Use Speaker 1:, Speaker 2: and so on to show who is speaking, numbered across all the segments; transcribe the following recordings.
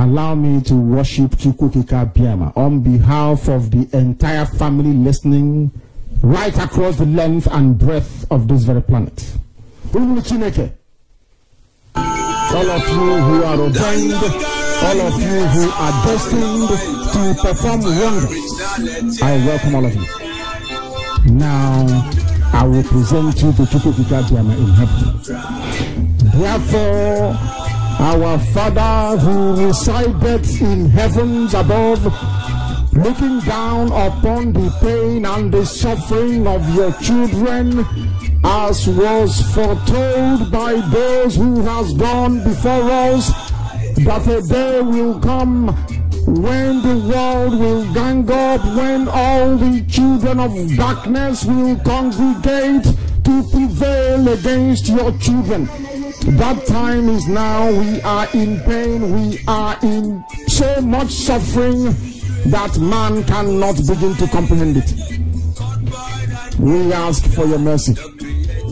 Speaker 1: Allow me to worship Chukwuokike Abiama on behalf of the entire family listening right across the length and breadth of this very planet. All of you who are ordained, all of you who are destined to perform wonders, I welcome all of you. Now, I will present you to Chukwuokike Abiama in heaven. Therefore, our Father who resided in heavens above, looking down upon the pain and the suffering of your children, as was foretold by those who has gone before us, that a day will come when the world will gang up, when all the children of darkness will congregate to prevail against your children. That time is now. We are in pain. We are in so much suffering that man cannot begin to comprehend it. We ask for your mercy.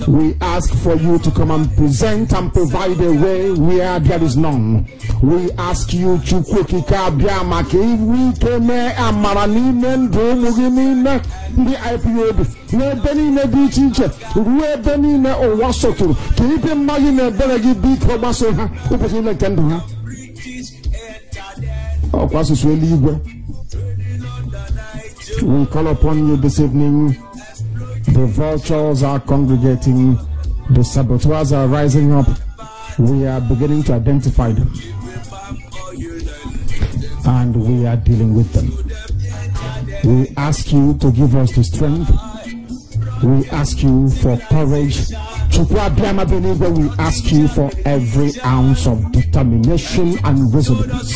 Speaker 1: We ask for you to come and present and provide a way where there is none. We ask you, Chukwuokike Abiama, if we came amaranime ndumuginime the IPOB, nebenine bichiche, nebenine owasoturu, kipe magine beregi biko baso ha, upesile kendo ha. Okwasu sweli igwe. We call upon you this evening. The vultures are congregating, the saboteurs are rising up. We are beginning to identify them, and we are dealing with them. We ask you to give us the strength. We ask you for courage. We ask you for every ounce of determination and resilience.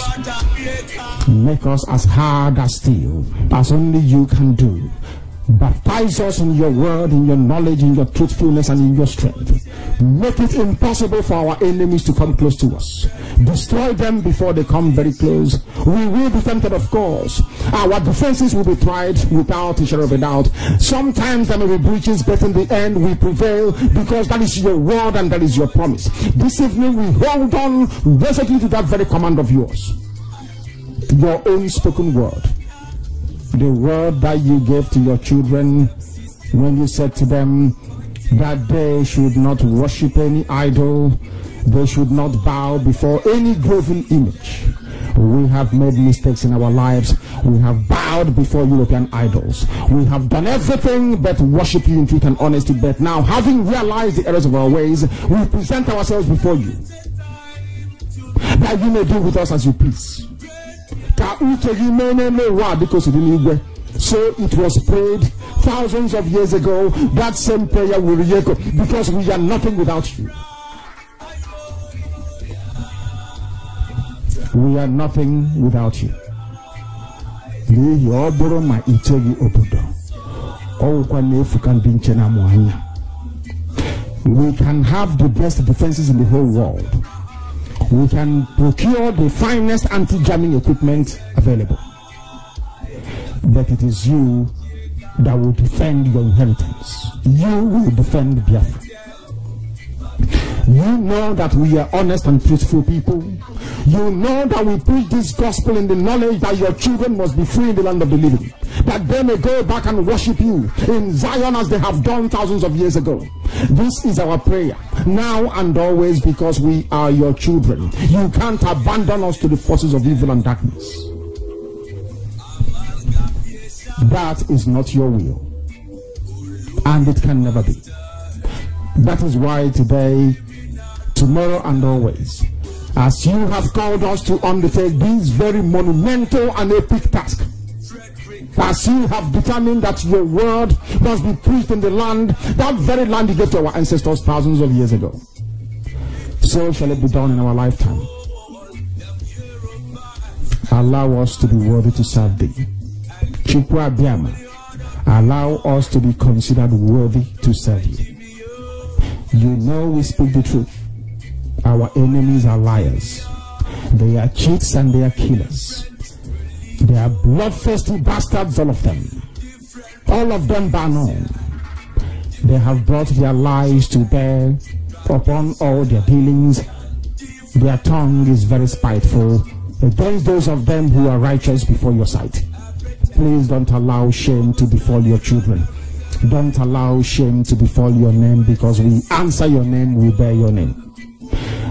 Speaker 1: Make us as hard as steel, as only you can do. Baptize us in your word, in your knowledge, in your truthfulness, and in your strength. Make it impossible for our enemies to come close to us. Destroy them before they come very close. We will be tempted, of course. Our defenses will be tried without a shadow of a doubt. Sometimes there may be breaches, but in the end we prevail, because that is your word and that is your promise. This evening we hold on resolutely to that very command of yours. Your own spoken word. The word that you gave to your children when you said to them that they should not worship any idol, they should not bow before any graven image. We have made mistakes in our lives. We have bowed before European idols. We have done everything but worship you in truth and honesty. But now, having realized the errors of our ways, we present ourselves before you, that you may do with us as you please. So it was prayed thousands of years ago. That same prayer will re-echo, because we are nothing without you. We are nothing without you. We can have the best defenses in the whole world. We can procure the finest anti-jamming equipment available. But it is you that will defend your inheritance. You will defend Biafra. You know that we are honest and truthful people. You know that we preach this gospel in the knowledge that your children must be free in the land of the living, that they may go back and worship you in Zion as they have done thousands of years ago. This is our prayer now and always, because we are your children. You can't abandon us to the forces of evil and darkness. That is not your will, and it can never be. That is why today, tomorrow, and always, as you have called us to undertake this very monumental and epic task, as you have determined that your word must be preached in the land, that very land you gave to our ancestors thousands of years ago, so shall it be done in our lifetime. Allow us to be worthy to serve thee. Chukwuokike Abiama, allow us to be considered worthy to serve you. You know we speak the truth. Our enemies are liars. They are cheats and they are killers. They are bloodthirsty bastards, all of them. All of them bar none. They have brought their lies to bear upon all their dealings. Their tongue is very spiteful. against those of them who are righteous before your sight. Please don't allow shame to befall your children. Don't allow shame to befall your name, because we answer your name, we bear your name.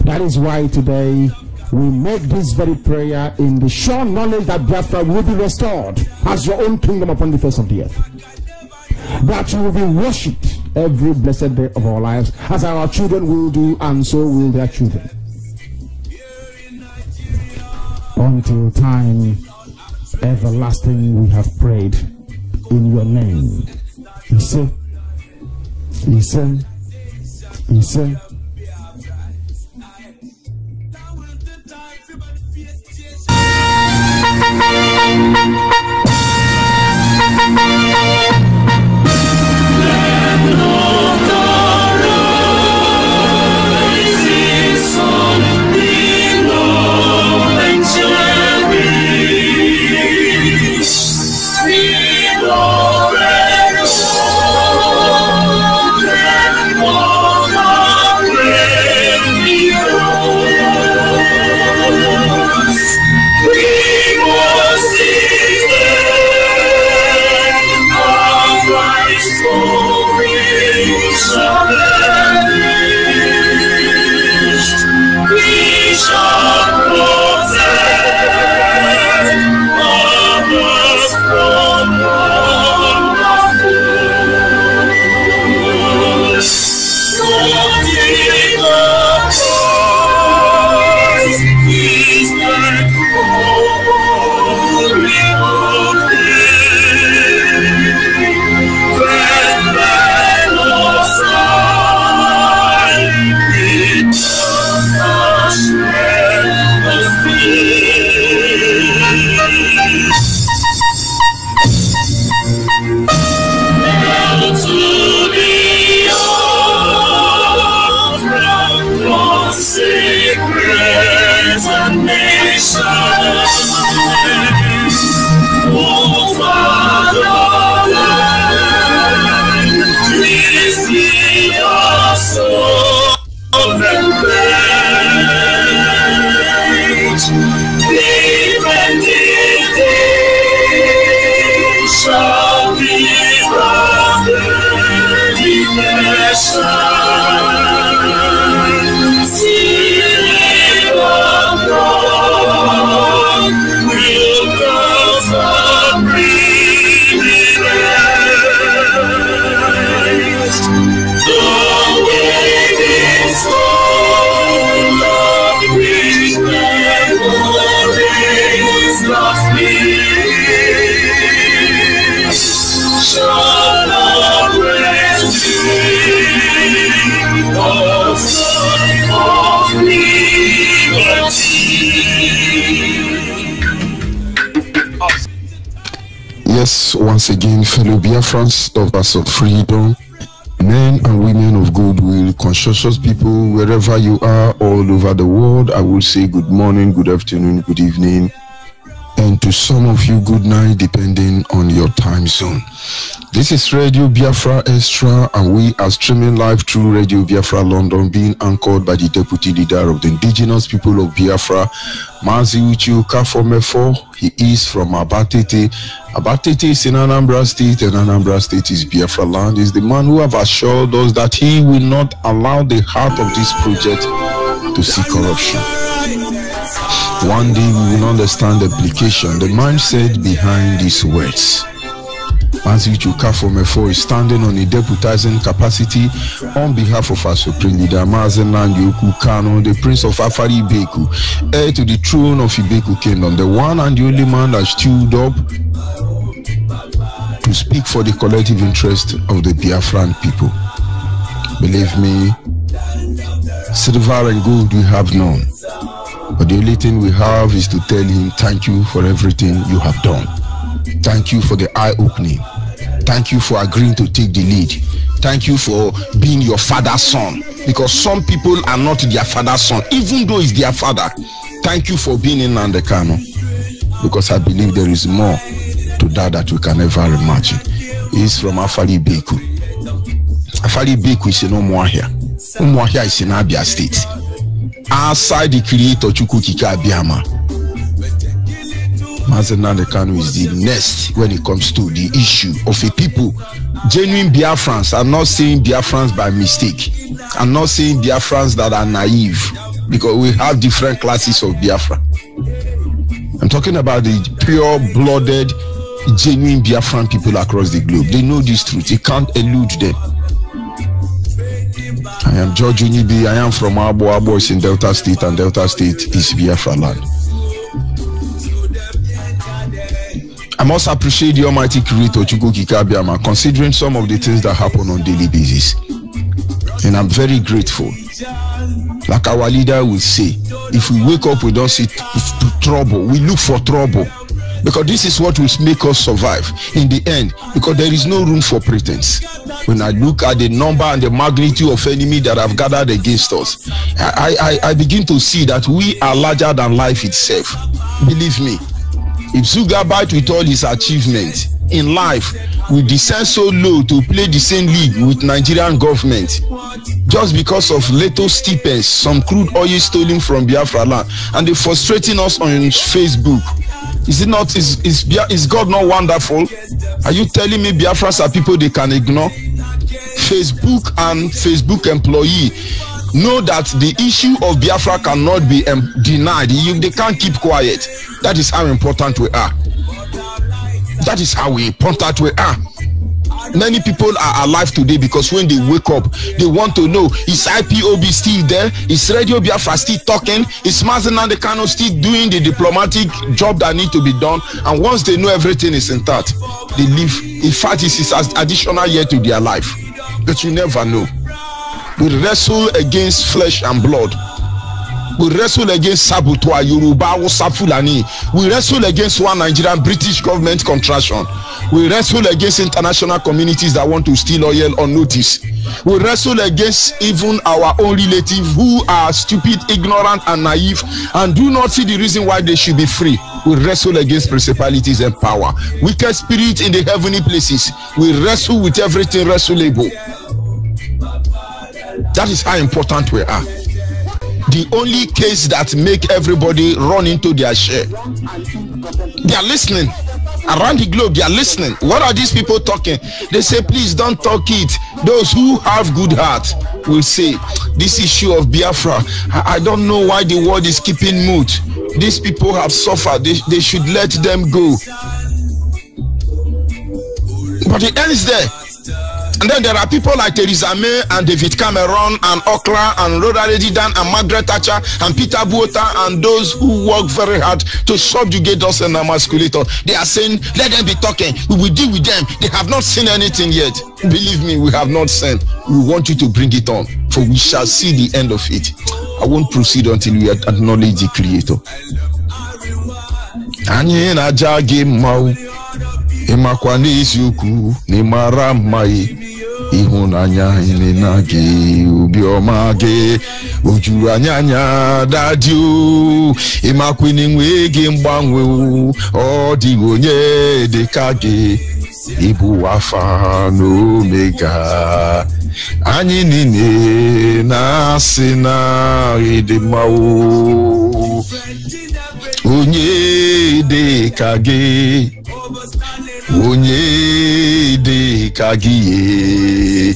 Speaker 1: That is why today we make this very prayer in the sure knowledge that Biafra will be restored as your own kingdom upon the face of the earth. That you will be worshipped every blessed day of our lives, as our children will do, and so will their children. Until time everlasting we have prayed in your name. Ise, Ise, Ise.
Speaker 2: Yes, once again, fellow Biafrans, lovers of freedom, men and women of goodwill, conscientious people, wherever you are, all over the world, I will say good morning, good afternoon, good evening, and to some of you, good night, depending on your time zone. This is Radio Biafra Extra, and we are streaming live through Radio Biafra London, being anchored by the Deputy Leader of the Indigenous People of Biafra, Mazi Uche Okafor. He is from Abatete. Abatete is in Anambra State, and Anambra State is Biafra land. He's the man who have assured us that he will not allow the heart of this project to see corruption. One day we will understand the implication, the mindset behind these words. Mazi Uche Okafor is standing on a deputizing capacity on behalf of our Supreme Leader, Mazen Nnamdi Kanu, the Prince of Afari Ibeku, heir to the throne of Ibeku Kingdom, the one and the only man that stood up to speak for the collective interest of the Biafran people. Believe me, silver and gold we have none, but the only thing we have is to tell him thank you for everything you have done. Thank you for the eye-opening. Thank you for agreeing to take the lead. Thank you for being your father's son, because some people are not their father's son, even though it's their father. Thank you for being in Nnamdi Kanu, because I believe there is more to that we can never imagine. He's from Afari Ibeku. Afari Ibeku is in Umuahia. Umuahia is in Abia State. Outside the creator Chukwu Kike Abiyama, Mazi Nnamdi Kanu is the next when it comes to the issue of a people. Genuine Biafrans. I'm not saying Biafrans by mistake. I'm not saying Biafrans that are naive, because we have different classes of Biafra. I'm talking about the pure-blooded, genuine Biafran people across the globe. They know this truth. You can't elude them. I am George Unibi. I am from Abo. Abo is in Delta State, and Delta State is Biafra land. I must appreciate the Almighty Creator, Chukwu Kikabiama, considering some of the things that happen on a daily basis. And I'm very grateful. Like our leader will say, if we wake up, we don't see trouble. We look for trouble. Because this is what will make us survive in the end. Because there is no room for pretense. When I look at the number and the magnitude of enemy that have gathered against us, I begin to see that we are larger than life itself. Believe me. If Zugabite, with all his achievements in life, will descend so low to play the same league with Nigerian government just because of little stipends, some crude oil stolen from Biafra land, and they frustrating us on Facebook. Is it not? Is God not wonderful? Are you telling me Biafrans are people they can ignore? Facebook and Facebook employee know that the issue of Biafra cannot be denied. They can't keep quiet. That is how important we are. That is how important we are. Many people are alive today because when they wake up, they want to know, is IPOB still there? Is Radio Biafra still talking? Is Mazi Nnamdi Kanu still doing the diplomatic job that need to be done? And once they know everything is intact, they live. In fact, it is an additional year to their life. But you never know. We wrestle against flesh and blood. We wrestle against Sabutua, Yoruba, Hausa, Fulani. We wrestle against one Nigerian British government contraction. We wrestle against international communities that want to steal oil on notice. We wrestle against even our own relatives who are stupid, ignorant, and naive and do not see the reason why they should be free. We wrestle against principalities and power. Wicked spirits in the heavenly places. We wrestle with everything wrestleable. That is how important we are. The only case that make everybody run into their share. They are listening. Around the globe, they are listening. What are these people talking? They say, please don't talk it. Those who have good heart will say, this issue of Biafra, I don't know why the world is keeping mute. These people have suffered. They should let them go. But it ends there. And then there are people like Theresa May and David Cameron and Okra and Rhoda Ledidan and Margaret Thatcher and Peter Botha and those who work very hard to subjugate us and emasculate us. They are saying, let them be talking. We will deal with them. They have not seen anything yet. Believe me, we have not seen. We want you to bring it on, for we shall see the end of it. I won't proceed until we acknowledge the Creator. Anyị na-aja gị mma, ịmakwa n'eziokwu n'ịmara mma ịhụnanya ị na-gị obiọma gị ojuru anya dadi o ịmakwa n'enwe gị mgbanwe ọ dịghị onye dịka gị ịbụ Alpha na Omega anyị niile na-asị na ịdị mma o onye dịka gị onye dịka gị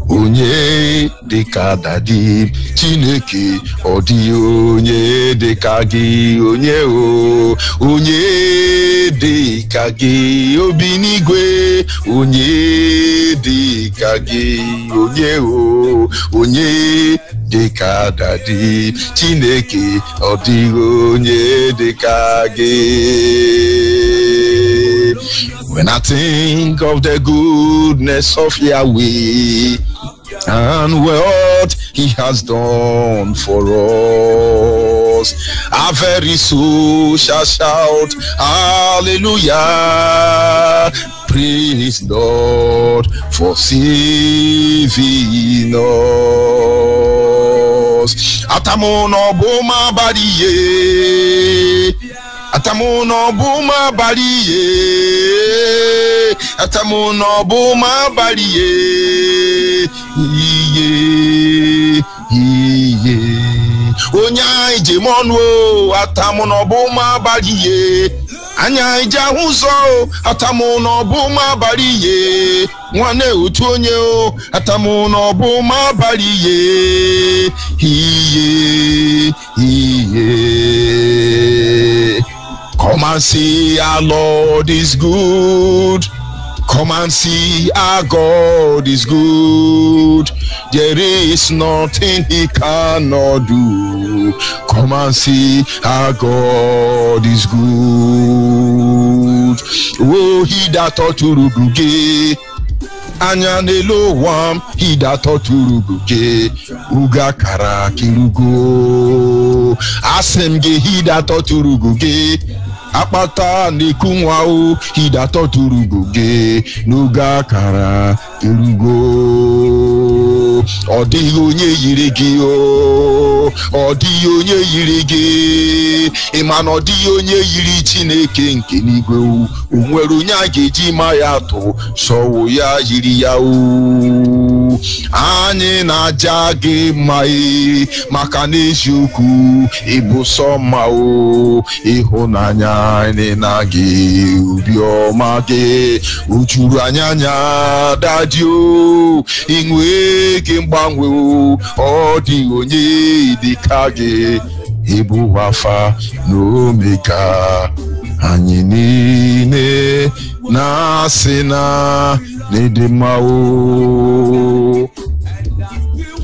Speaker 2: onye dịka dadi Chineke ọ dị onye dịka gị onye dịka gị obi n'igwe onye dịka gị onye dịka dadi Chineke ọ dị onye dịka gị. When I think of the goodness of Yahweh and what He has done for us, our very soul shall shout, Hallelujah! Praise Lord for saving us. Atamono boma bariye. Atamono buma bariye, atamono buma bariye, iye, onya ijemonu, atamono buma bariye, anya ija huzo atamu no buma bariye nwane utonye o atamu no buma bariye hiye come and see our Lord is good. Come and see our God is good. There is nothing he cannot do. Come and see our God is good. Oh, he that taught to ruguge. Anyanelo wam he that taught to ruguge. Uga kara kirugo. Asemge he that taught to ruguge. Apata nekunwao hidato turugoge nuga kara turugo odi onye yirigi o odi onye yirigi imano odi onye yiri Chineke nke n'igwe o nwere onye a ga-eji ma ya to so ya yiri ya o anyị na-aja gị mai maka n'eziokwu ịbụ sọ ma o ịhụnanya ni nagi ubioma ge ujuru anyanya dadio inwe ke mgbanwe odi onye dikage ibu wafa no meka anyị niile na sina nedemao.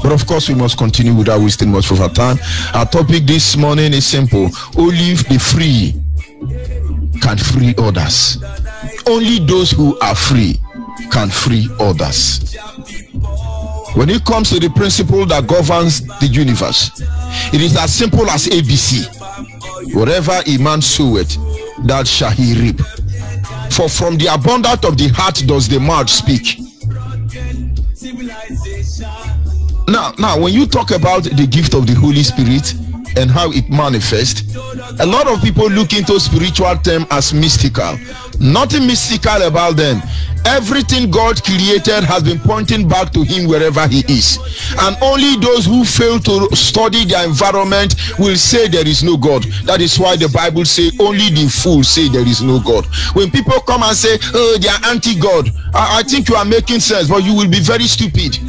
Speaker 2: But of course, we must continue without wasting much of our time. Our topic this morning is simple: only the free can free others. Only those who are free can free others. When it comes to the principle that governs the universe, it is as simple as ABC. Whatever a man soweth, that shall he reap. For from the abundance of the heart does the mouth speak. Now, when you talk about the gift of the Holy Spirit and how it manifests, a lot of people look into spiritual terms as mystical. Nothing mystical about them. Everything God created has been pointing back to him wherever he is. And only those who fail to study their environment will say there is no God. That is why the Bible says only the fools say there is no God. When people come and say, oh, they are anti-God, I think you are making sense, but you will be very stupid.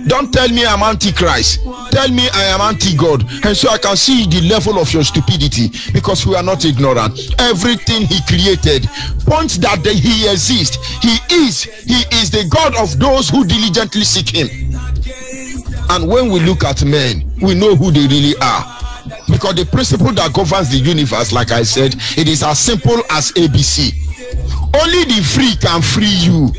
Speaker 2: Don't tell me I'm anti-Christ. Tell me I am anti-God. And so I can see the level of your stupidity, because we are not ignorant. Everything he created points that he exists. He is the God of those who diligently seek him. And when we look at men, we know who they really are. Because the principle that governs the universe, like I said, it is as simple as ABC. Only the free can free you.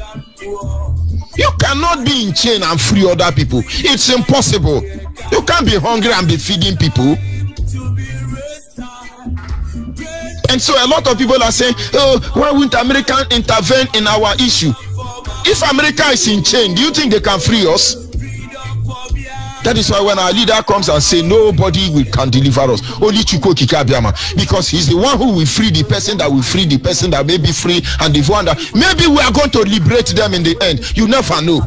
Speaker 2: You cannot be in chain and free other people. It's impossible. You can't be hungry and be feeding people. And so a lot of people are saying, oh, why won't America intervene in our issue? If America is in chain, do you think they can free us? That is why when our leader comes and say nobody can deliver us, only Chukwu Okike Abiama, because he's the one who will free the person that will free the person that may be free, and the one that maybe we are going to liberate them in the end. You never know.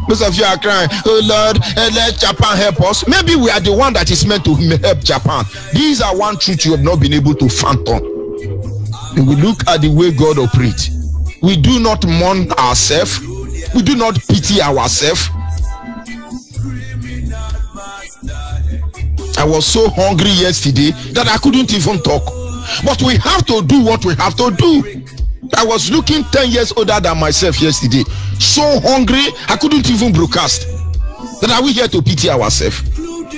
Speaker 2: Most of you are crying, oh Lord, let Japan help us. Maybe we are the one that is meant to help Japan. These are one truth you have not been able to fathom. When we look at the way God operates, we do not mourn ourselves, we do not pity ourselves. I was so hungry yesterday that I couldn't even talk. But we have to do what we have to do. I was looking 10 years older than myself yesterday. So hungry, I couldn't even broadcast. Then are we here to pity ourselves?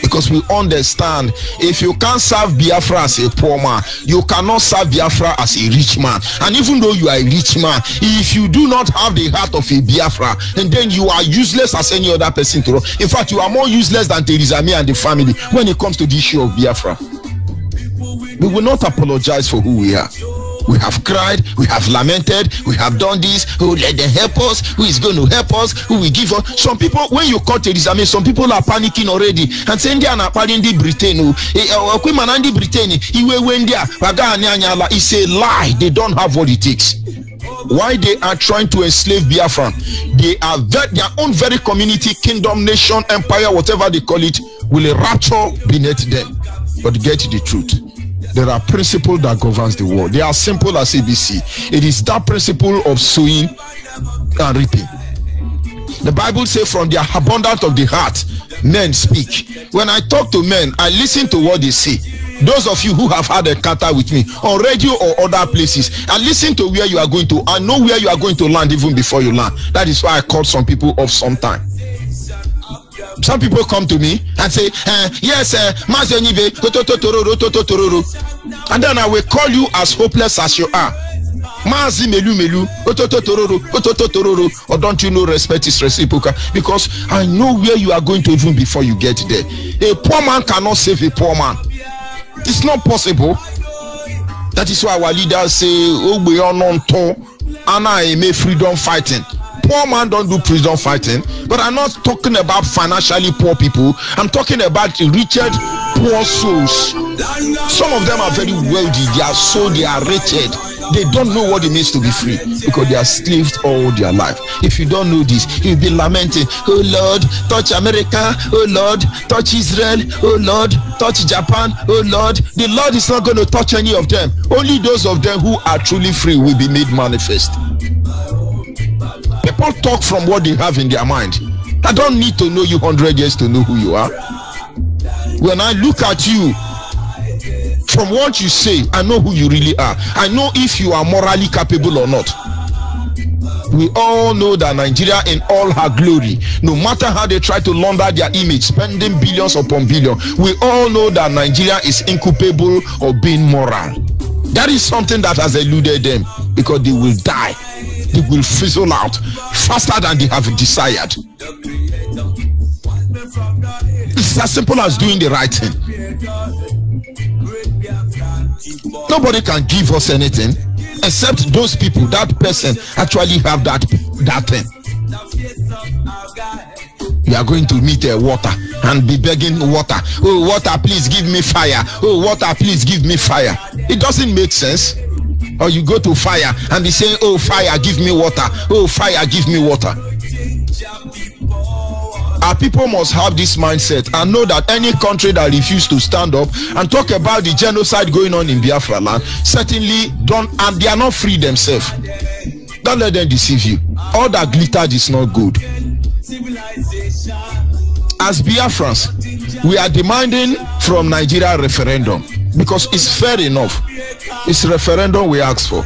Speaker 2: Because we understand, if you can't serve Biafra as a poor man, you cannot serve Biafra as a rich man. And even though you are a rich man, if you do not have the heart of a Biafra, and then you are useless as any other person to run. In fact, you are more useless than Theresa May and the family when it comes to the issue of Biafra. We will not apologize for who we are. We have cried, we have lamented, we have done this. Who let them help us? Who is going to help us? Who will give us? Some people, when you call Theresa May, some people are panicking already and saying they are not in the Britain. It's a lie. They don't have what it takes. Why they are trying to enslave Biafran? They are their own very community, kingdom, nation, empire, whatever they call it, will a rapture beneath them. But get the truth. there are principles that governs the world. They are simple as ABC. It is that principle of sowing and reaping. The Bible says, from the abundance of the heart, men speak. When I talk to men, I listen to what they say. Those of you who have had a encounter with me on radio or other places, I listen to where you are going to. I know where you are going to land even before you land. That is why I call some people off sometime. Some people come to me and say, yes, and then I will call you as hopeless as you are. Or don't you know respect is reciprocal? Because I know where you are going to even before you get there. A poor man cannot save a poor man. It's not possible. That is why our leaders say, oh, we are not and I may freedom fighting. Poor man don't do freedom fighting. But I'm not talking about financially poor people. I'm talking about wretched, poor souls. Some of them are very wealthy. They are wretched. They don't know what it means to be free because they are slaves all their life. If you don't know this, you'll be lamenting, oh Lord, touch America, oh Lord, touch Israel, oh Lord, touch Japan, oh Lord. The Lord is not going to touch any of them. Only those of them who are truly free will be made manifest. People talk from what they have in their mind. I don't need to know you 100 years to know who you are. When I look at you, from what you say, I know who you really are. I know if you are morally capable or not. We all know that Nigeria in all her glory, no matter how they try to launder their image, spending billions upon billions, we all know that Nigeria is incapable of being moral. That is something that has eluded them because they will die. They will fizzle out faster than they have desired. It's as simple as doing the right thing. Nobody can give us anything except those people, that person actually have that thing. You are going to meet water and be begging water. Oh, water, please give me fire. Oh, water, please give me fire. It doesn't make sense. Or you go to fire and be saying, oh, fire, give me water. Oh, fire, give me water. Our people must have this mindset and know that any country that refuses to stand up and talk about the genocide going on in Biafra land certainly don't, and they are not free themselves. Don't let them deceive you. All that glittered is not good. As Biafrans, we are demanding from Nigeria referendum because it's fair enough. It's referendum we ask for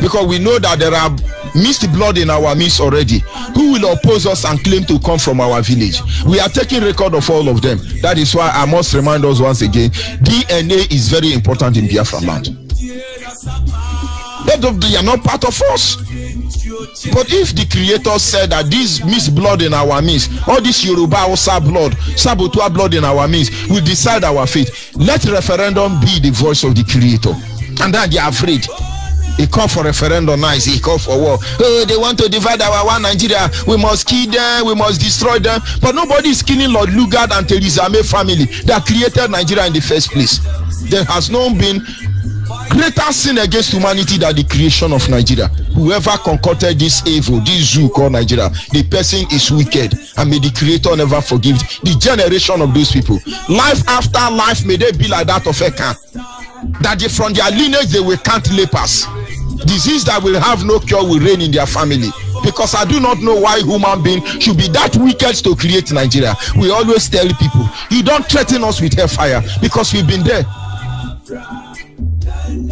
Speaker 2: because we know that there are mixed blood in our midst already who will oppose us and claim to come from our village. We are taking record of all of them. That is why I must remind us once again, DNA is very important in Biafra land. They are not part of us. But if the Creator said that this mixed blood in our midst, all this Yoruba Hausa blood, Sabotua blood in our midst, will decide our fate, let referendum be the voice of the Creator. And then they are afraid. He called for referendum, nice. He called for war. Oh, they want to divide our one Nigeria. We must kill them. We must destroy them. But nobody is killing Lord Lugard and Theresa May family that created Nigeria in the first place. There has not been greater sin against humanity than the creation of Nigeria. Whoever concocted this evil, this zoo called Nigeria, the person is wicked, and may the Creator never forgive the generation of those people. Life after life, may they be like that of Achan, that from their lineage they will count lepers. Disease that will have no cure will reign in their family. Because I do not know why human being should be that wicked to create Nigeria. We always tell people, you don't threaten us with hellfire because we've been there.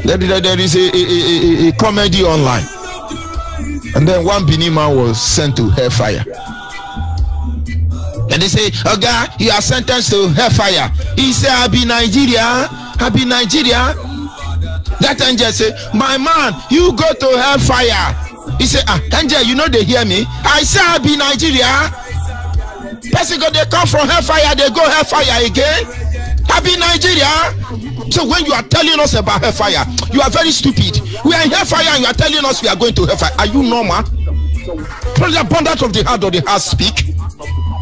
Speaker 2: There is a comedy online, and then one Benin man was sent to hellfire. And they say, oh God, you are sentenced to hellfire. He said, I be Nigeria. That angel say, my man, you go to hellfire. He said, angel, you know they hear me. I say I be Nigeria. Person go, they come from hellfire, they go hellfire again. I be Nigeria. So when you are telling us about hellfire, you are very stupid. We are in hellfire and you are telling us we are going to hellfire. Are you normal? From the abundance of the heart speak.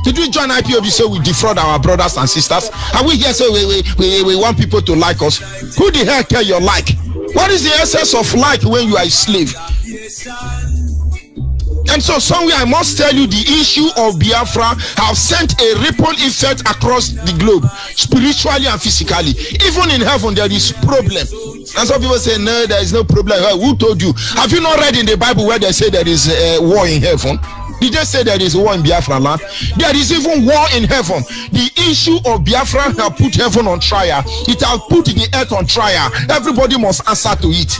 Speaker 2: Did we join IPOB so we defraud our brothers and sisters? Are we here so we want people to like us? Who the hell care your like? What is the essence of like when you are a slave? And so somewhere I must tell you, the issue of Biafra have sent a ripple effect across the globe, spiritually and physically. Even in heaven there is problem. And some people say, no, there is no problem. Well, who told you? Have you not read in the Bible where they say there is a war in heaven? Did they say there is war in Biafra land? There is even war in heaven. The issue of Biafra have put heaven on trial. It has put the earth on trial. Everybody must answer to it.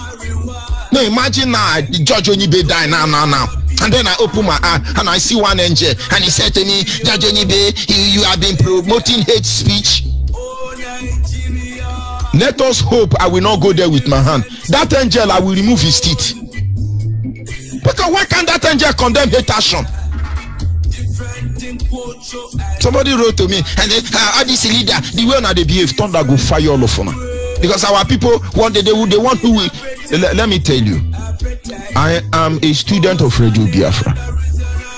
Speaker 2: Now imagine now, Judge Onibe die now. And then I open my eye and I see one angel and he said to me, Judge Onibe, you have been promoting hate speech. Let us hope I will not go there with my hand. That angel, I will remove his teeth. Because why can't that angel condemn hate action? Somebody wrote to me, and then this leader, the way now they behave, thunder go fire all of them. Because our people, one day they want who will. Let me tell you, I am a student of Radio Biafra.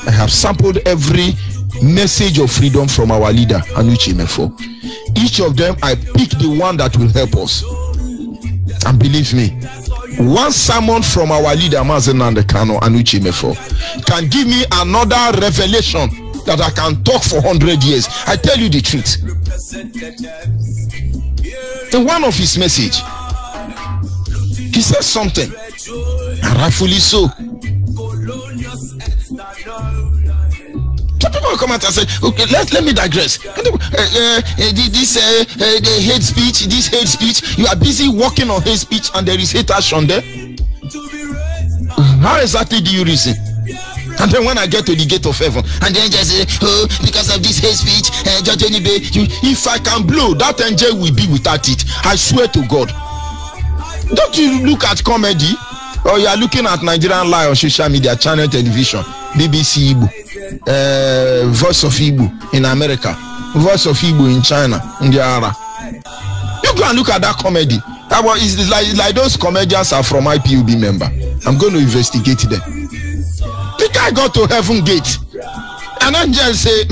Speaker 2: I have sampled every message of freedom from our leader, Anuche Mefo. Each of them, I pick the one that will help us. And believe me, one sermon from our leader, Mazen Nandekano, Anuche Mefo, can give me another revelation that I can talk for 100 years. I tell you the truth. In one of his message, he says something, and rightfully so. Some people will come out and say, okay, let me digress. This hate speech, you are busy working on hate speech and there is hate action there. How exactly do you reason? And then when I get to the gate of heaven, and the angel say, oh, because of this hate speech, Judge Onibe, if I can blow, that angel will be without it. I swear to God. Don't you look at comedy? Or you are looking at Nigerian Live on social media, channel television, BBC Igbo, Voice of Igbo in America, Voice of Igbo in China, Indiana. You go and look at that comedy. It's like those comedians are from IPUB member. I'm going to investigate them. The guy got to heaven gate. An angel say,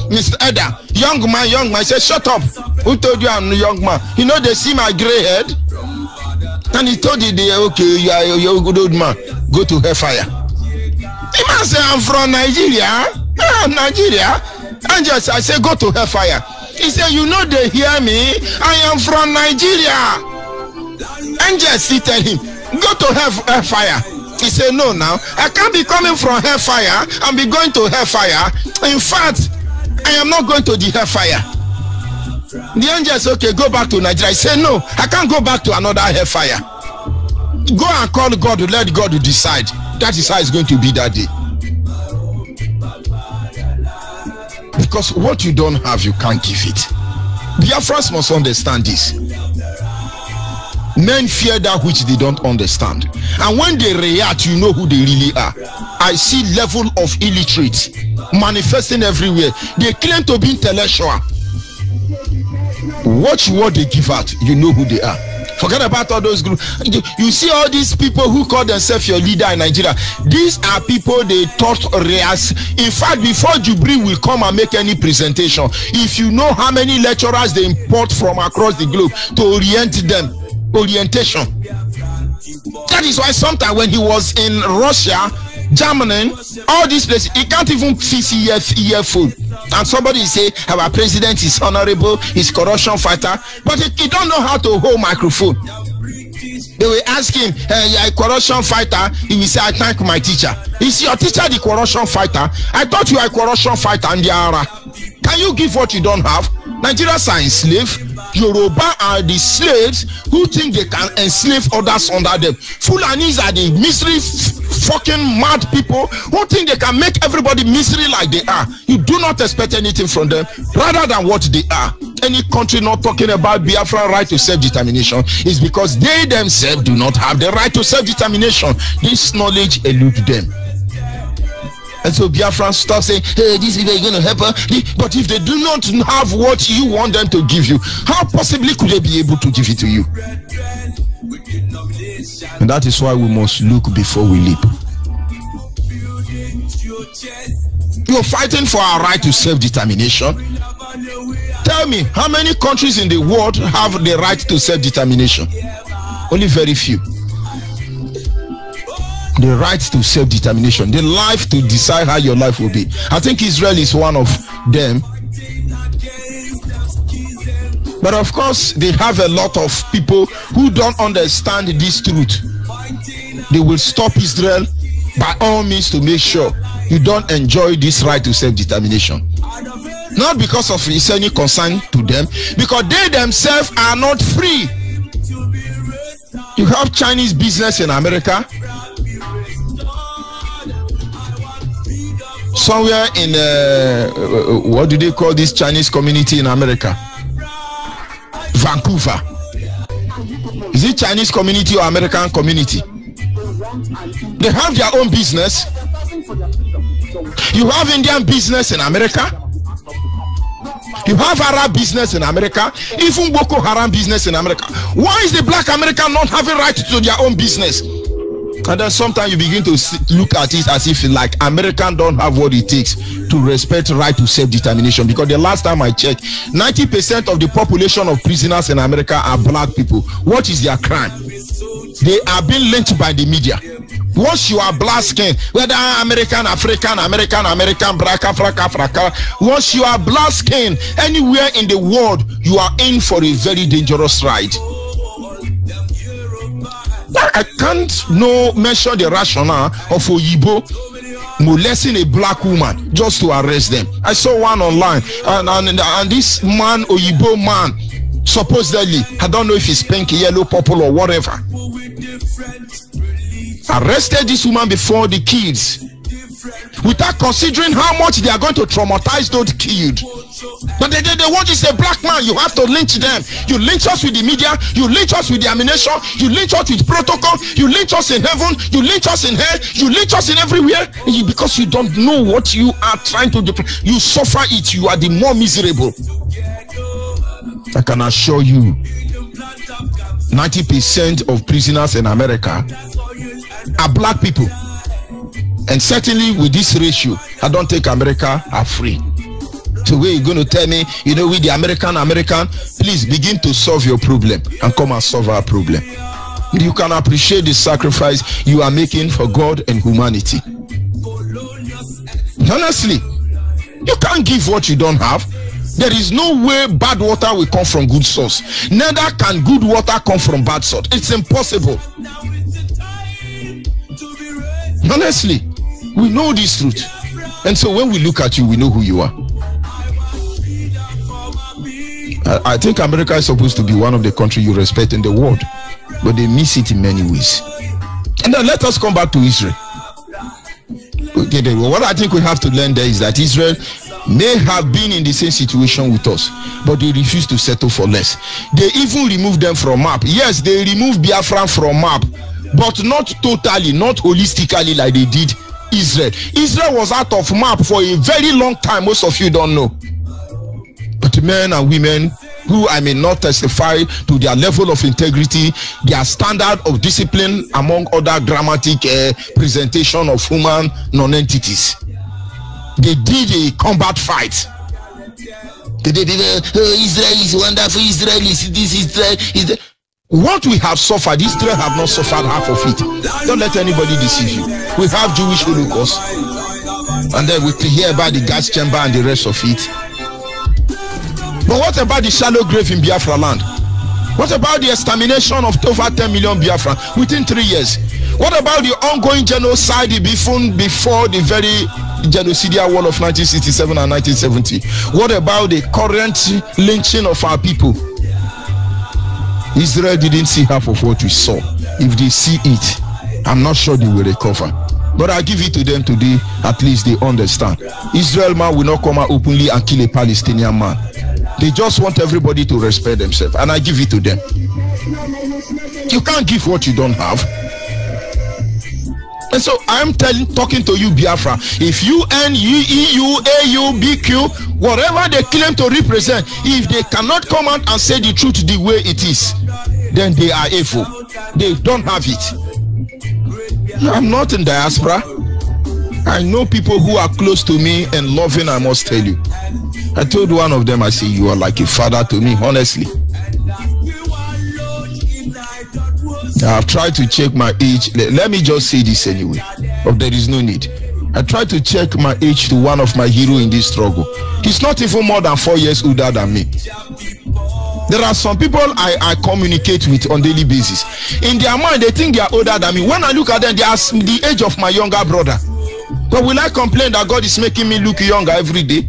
Speaker 2: Mr. Eda, young man. I said, shut up. Who told you I'm a young man? You know they see my gray head? And he told you, okay, you're a good old man. Go to hellfire. The man say, I'm from Nigeria. Nigeria. Angel I say, go to hellfire. He said, you know they hear me. I am from Nigeria. Angel still tell him, go to hellfire. He said, no, now I can't be coming from hellfire and be going to hellfire. In fact, I am not going to the hellfire. The angel said, okay, go back to Nigeria. He said, no, I can't go back to another hellfire. Go and call God to let God to decide. That is how it's going to be that day. Because what you don't have, you can't give it. Biafrans must understand this. Men fear that which they don't understand. And when they react, you know who they really are. I see level of illiterate manifesting everywhere. They claim to be intellectual. Watch what they give out, you know who they are. Forget about all those groups. You see all these people who call themselves your leader in Nigeria. These are people they taught reas. In fact, before Jubril will come and make any presentation, if you know how many lecturers they import from across the globe to orient them, orientation. That is why sometimes when he was in Russia, Germany, all these places, he can't even fix earphone. And somebody say our president is honorable, he's corruption fighter, but he don't know how to hold microphone. They will ask him, you're a corruption fighter. He will say, I thank my teacher. Is your teacher the corruption fighter? I thought you were a corruption fighter. Can you give what you don't have? Nigerians are enslaved. Yoruba are the slaves who think they can enslave others under them. Fulanis are the misery fucking mad people who think they can make everybody misery like they are. You do not expect anything from them rather than what they are. Any country not talking about Biafra right to self-determination is because they themselves do not have the right to self-determination. This knowledge eludes them. And so Biafrans start saying, hey, these people are going to help her. But if they do not have what you want them to give you, how possibly could they be able to give it to you? And that is why we must look before we leap. You're fighting for our right to self-determination. Tell me, how many countries in the world have the right to self-determination? Only very few. The right to self-determination, the life to decide how your life will be. I think Israel is one of them. But of course, they have a lot of people who don't understand this truth. They will stop Israel by all means to make sure you don't enjoy this right to self-determination. Not because of it's any concern to them, because they themselves are not free. You have Chinese business in America. Somewhere in what do they call this Chinese community in America? Vancouver. Is it Chinese community or American community? They have their own business. You have Indian business in America. You have Arab business in America. Even Boko Haram business in America. Why is the black American not having right to their own business? And then sometimes you begin to look at it as if like Americans don't have what it takes to respect right to self-determination. Because the last time I checked, 90% of the population of prisoners in America are black people. What is their crime? They are being lynched by the media. Once you are black skin, whether American, African, black, Africa, once you are black skin, anywhere in the world, you are in for a very dangerous ride. I can't mention the rationale of Oyibo molesting a black woman just to arrest them. I saw one online, and this man, Oyibo man, supposedly, I don't know if it's pink, yellow, purple, or whatever, arrested this woman before the kids, without considering how much they are going to traumatize those killed. But they want to say, black man, you have to lynch them. You lynch us with the media, you lynch us with the ammunition, you lynch us with protocol, you lynch us in heaven, you lynch us in hell, you lynch us in everywhere. Because you don't know what you are trying to do, you suffer it, you are the more miserable. I can assure you, 90% of prisoners in America are black people. And certainly with this ratio, I don't think America are free. So where you're going to tell me, you know, with the American, please begin to solve your problem and come and solve our problem. You can appreciate the sacrifice you are making for God and humanity. Honestly, you can't give what you don't have. There is no way bad water will come from good source. Neither can good water come from bad source. It's impossible. Honestly, we know this truth. And so when we look at you, we know who you are. I think America is supposed to be one of the countries you respect in the world, but they miss it in many ways. And then let us come back to Israel. Okay, then, what I think we have to learn there is that Israel may have been in the same situation with us, but they refuse to settle for less. They even removed them from map. Yes, they removed Biafra from map, but not totally, not holistically like they did Israel. Israel was out of map for a very long time. Most of you don't know. But men and women who I may not testify to their level of integrity, their standard of discipline, among other dramatic presentation of human non-entities. They did a combat fight. Israel is wonderful, Israel is this, Israel. What we have suffered, Israel have not suffered half of it. Don't let anybody deceive you. We have Jewish Holocaust, and then we hear about the gas chamber and the rest of it. But what about the shallow grave in Biafra land? What about the extermination of over 10 million Biafra within 3 years? What about the ongoing genocide before the very genocidal war of 1967 and 1970? What about the current lynching of our people? Israel didn't see half of what we saw. If they see it, I'm not sure they will recover. But I give it to them today, at least they understand. Israel man will not come out openly and kill a Palestinian man. They just want everybody to respect themselves, and I give it to them. You can't give what you don't have. And so I'm talking to you, Biafra. If UN, EU, AU, BQ, whatever they claim to represent, if they cannot come out and say the truth the way it is, then they are evil. They don't have it. I'm not in diaspora. I know people who are close to me and loving, I must tell you. I told one of them, I say, you are like a father to me, honestly. I've tried to check my age. Let me just say this anyway, but there is no need. I tried to check my age to one of my heroes in this struggle. He's not even more than 4 years older than me. There are some people I communicate with on daily basis. In their mind, they think they are older than me. When I look at them, they are the age of my younger brother. But will I complain that God is making me look younger every day?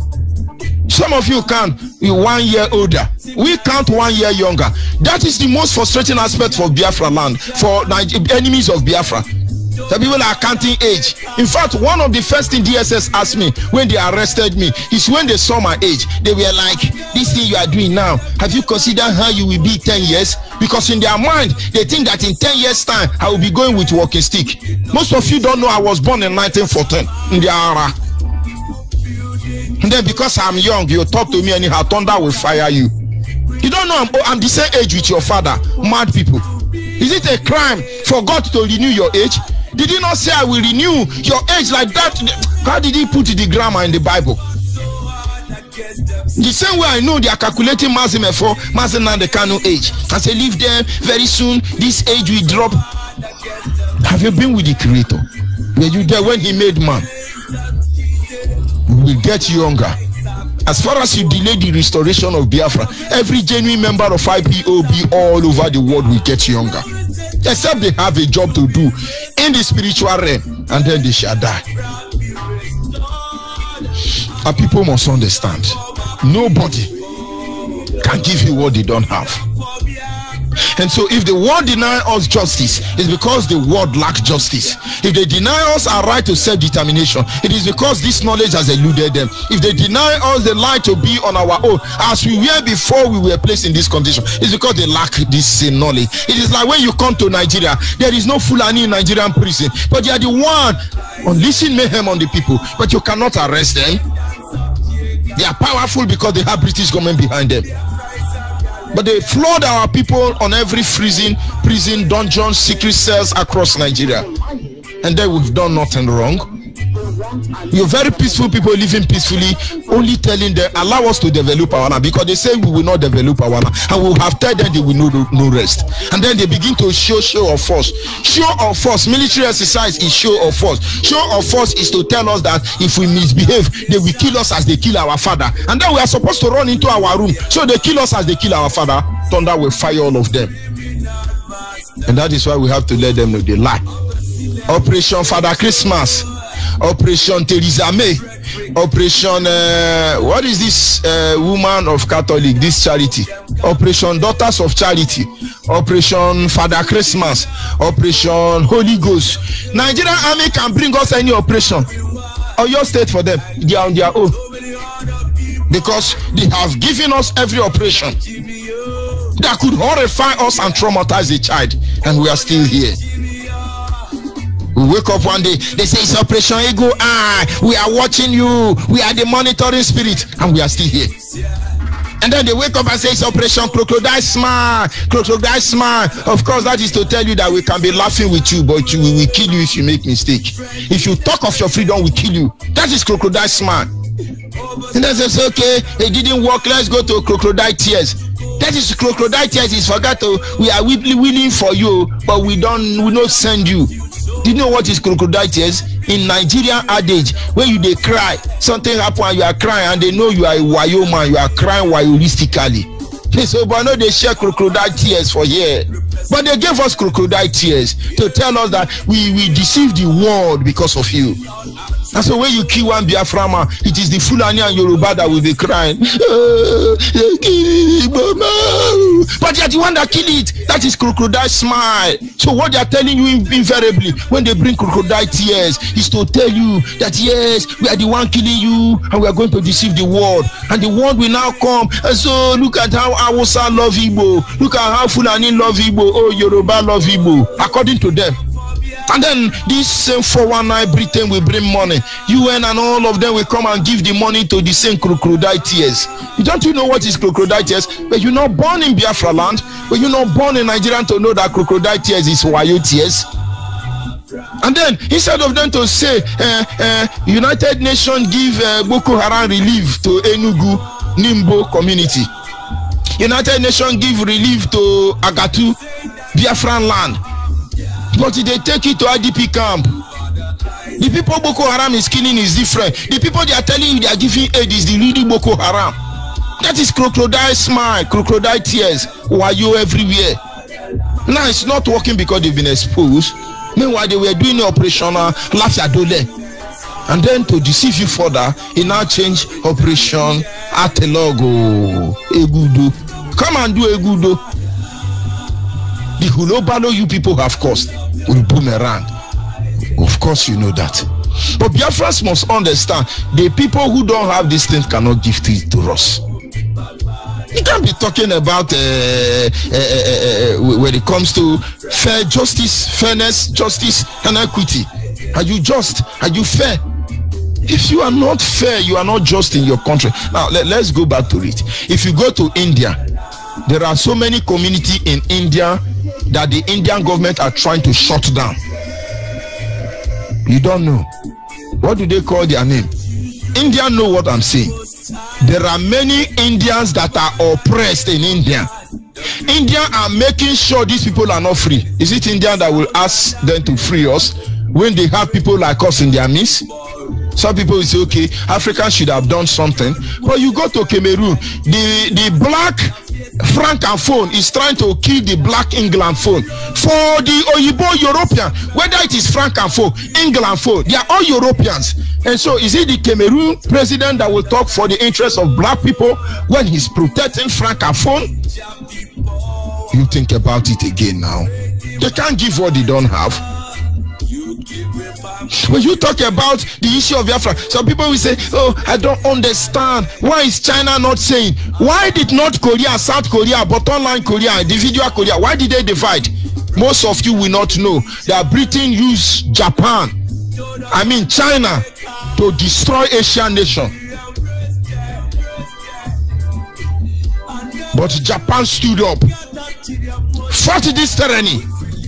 Speaker 2: Some of you count 1 year older. We count 1 year younger. That is the most frustrating aspect for Biafra land, for enemies of Biafra. The people are counting age. In fact, one of the first thing DSS asked me when they arrested me is when they saw my age. They were like, this thing you are doing now, have you considered how you will be 10 years? Because in their mind, they think that in 10 years time, I will be going with walking stick. Most of you don't know I was born in 1914 in the Ara. And then because I'm young, you talk to me anyhow, thunder will fire you. You don't know I'm the same age with your father. Mad people. Is it a crime for God to renew your age? Did he not say I will renew your age like that? How did he put the grammar in the Bible? The same way I know they are calculating Mazim F4, Mazim Nandekano age. I say leave them very soon, this age will drop. Have you been with the Creator? Were you there when he made man? We will get younger. As far as you delay the restoration of Biafra, every genuine member of IPOB all over the world will get younger. Except they have a job to do in the spiritual realm, and then they shall die. And people must understand, nobody can give you what they don't have. And so if the world deny us justice, it's because the world lacks justice. If they deny us our right to self-determination, it is because this knowledge has eluded them. If they deny us the right to be on our own, as we were before we were placed in this condition, it's because they lack this same knowledge. It is like when you come to Nigeria, there is no Fulani in Nigerian prison, but they are the one unleashing mayhem on the people, but you cannot arrest them. They are powerful because they have British government behind them. But they flood our people on every prison, dungeon, secret cells across Nigeria. And then we've done nothing wrong. You're very peaceful people living peacefully, only telling them, allow us to develop our land, because they say we will not develop our land. And we will have told them they will no rest. And then they begin to show of force. Show of force, military exercise is show of force. Show of force is to tell us that if we misbehave, they will kill us as they kill our father. And then we are supposed to run into our room. So they kill us as they kill our father. Thunder will fire all of them. And that is why we have to let them know they lie. Operation Father Christmas, Operation Theresa May, Operation what is this woman of Catholic, this charity, Operation Daughters of Charity, Operation Father Christmas, Operation Holy Ghost. Nigerian army can bring us any operation or your state for them. They are on their own, because they have given us every operation that could horrify us and traumatize a child, and we are still here. We wake up one day, they say it's Operation Ego Eye, we are watching you, we are the monitoring spirit, and we are still here. And then they wake up and say it's Operation Crocodile Smile, Crocodile Smile. Of course, that is to tell you that we can be laughing with you, but we will kill you if you make mistake. If you talk of your freedom, we kill you. That is Crocodile Smile. And then they say, okay, it didn't work, let's go to Crocodile Tears. That is Crocodile Tears is forgot to, we are willing for you, but we don't send you. Do you know what is Crocodile Tears? In Nigerian adage, when you they cry, something happen and you are crying, and they know you are a wayo man, you are crying wayoistically. So, but no, they share Crocodile Tears for here. But they gave us Crocodile Tears to tell us that we deceive the world because of you. And so when you kill one Biafra man, it is the Fulani and Yoruba that will be crying. But they are the one that kill it. That is Crocodile Smile. So what they are telling you invariably when they bring Crocodile Tears is to tell you that yes, we are the one killing you and we are going to deceive the world. And the world will now come. And so look at how Hausa love Igbo. Look at how Fulani love Igbo. Oh, Yoruba love Igbo. According to them. And then this same 419 Britain will bring money. UN and all of them will come and give the money to the same Crocodile Tears. Don't you know what is Crocodile Tears? But you're not born in Biafra land. But you're not born in Nigeria to know that Crocodile Tears is Wayo Tears. And then instead of them to say United Nations give Boko Haram relief to Enugu Nimbo community, United Nations give relief to Agatu Biafran land, But they take it to IDP camp. The people Boko Haram is killing is different. The people they are telling you they are giving aid is the leading Boko Haram. That is crocodile smile, crocodile tears. Why you everywhere? Now it's not working because they've been exposed. Meanwhile, they were doing the operational Lafia-Dole. And then to deceive you further, he now change operation Atelogo Egudo. Come and do Egudo. The hulobalo you people have caused will boomerang. Of course you know that. But Biafrans must understand, the people who don't have these things cannot give it to us. You can't be talking about when it comes to fair justice, fairness, justice, and equity. Are you just? Are you fair? If you are not fair, you are not just in your country. Now, let's go back to it. If you go to India, there are so many communities in India that the Indian government are trying to shut down. You don't know. What do they call their name? India know what I'm saying. There are many Indians that are oppressed in India. India are making sure these people are not free. Is it India that will ask them to free us when they have people like us in their midst? Some people will say, okay, Africa should have done something. But you go to Cameroon, the black francophone is trying to kill the black England phone. For the Oyibo European, whether it is francophone, England phone, they are all Europeans. And so is it the Cameroon president that will talk for the interests of black people when he's protecting francophone? You think about it again now. They can't give what they don't have. When you talk about the issue of Biafra, some people will say, oh, I don't understand. Why is China not saying? Why did North Korea, South Korea, bottom-line Korea, individual Korea, why did they divide? Most of you will not know that Britain used China, to destroy Asian nation. But Japan stood up, fought this tyranny.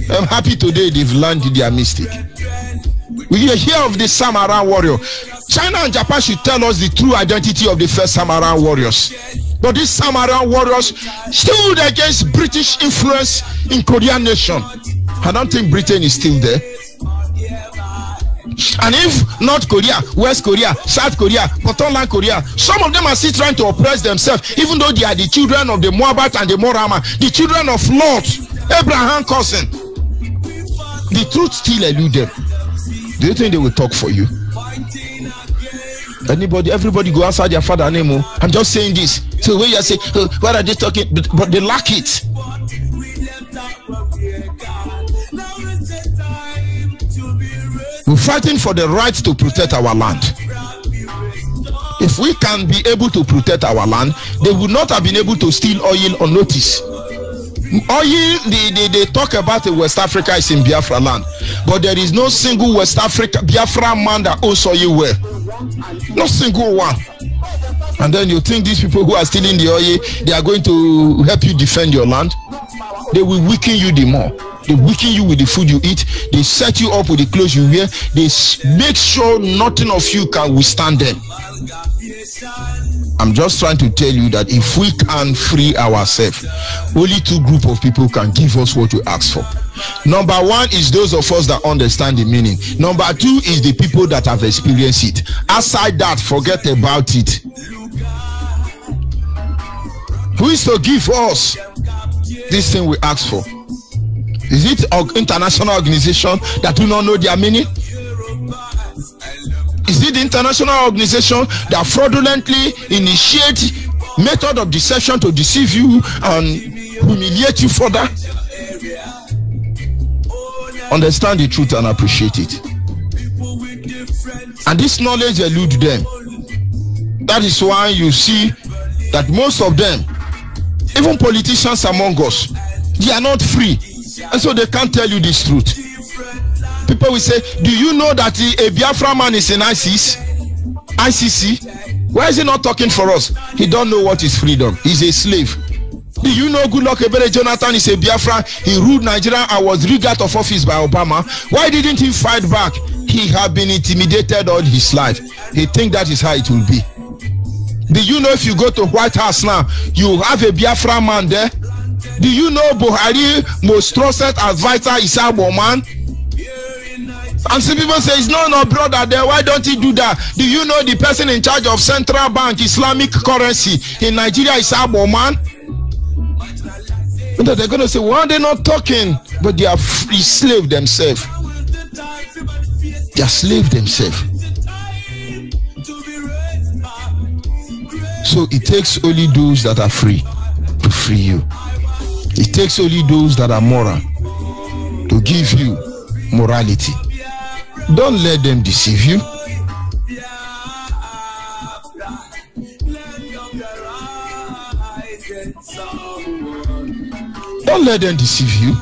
Speaker 2: I'm happy today they've learned their mistake. We hear of the Samurai warrior. China and Japan should tell us the true identity of the first Samurai warriors. But these Samurai warriors stood against British influence in Korean nation. I don't think Britain is still there. And if North Korea, West Korea, South Korea, bottom-line Korea, some of them are still trying to oppress themselves, even though they are the children of the Moabite and the Morama, the children of Lot, Abraham cousin. The truth still eludes them. Do you think they will talk for you? Everybody go outside their father name. I'm just saying this. So when you say, oh, what are they talking? But they lack it. We're fighting for the right to protect our land. If we can be able to protect our land, they would not have been able to steal oil on notice. Oil, they talk about West Africa is in Biafra land, but there is no single West Africa Biafra man that owns oil well. No single one. And then you think these people who are stealing the oil, they are going to help you defend your land? They will weaken you the more. They weaken you with the food you eat. They set you up with the clothes you wear. They make sure nothing of you can withstand them. I'm just trying to tell you that if we can free ourselves, only two groups of people can give us what we ask for. Number one is those of us that understand the meaning. Number two is the people that have experienced it. Aside that, forget about it. Who is to give us this thing we ask for? Is it an international organization that do not know their meaning? Is it the international organization that fraudulently initiate method of deception to deceive you and humiliate you further? Understand the truth and appreciate it. And this knowledge eludes them. That is why you see that most of them, even politicians among us, they are not free. And so they can't tell you this truth. People will say, do you know that a Biafra man is in ICC? Why is he not talking for us? He don't know what is freedom. He's a slave. Do you know Goodluck Ebele Jonathan is a Biafra? He ruled Nigeria and was rigged out of office by Obama. Why didn't he fight back? He had been intimidated all his life. He think that is how it will be. Do you know if you go to White House now, you have a Biafra man there? Do you know Buhari most trusted advisor is Aboman? And some people say, it's not no brother there. Why don't he do that? Do you know the person in charge of Central Bank Islamic currency in Nigeria is Abo man? And they're going to say, why they're not talking? But they are free slave themselves. They are slave themselves. So it takes only those that are free to free you. It takes only those that are moral to give you morality. Don't let them deceive you. Don't let them deceive you.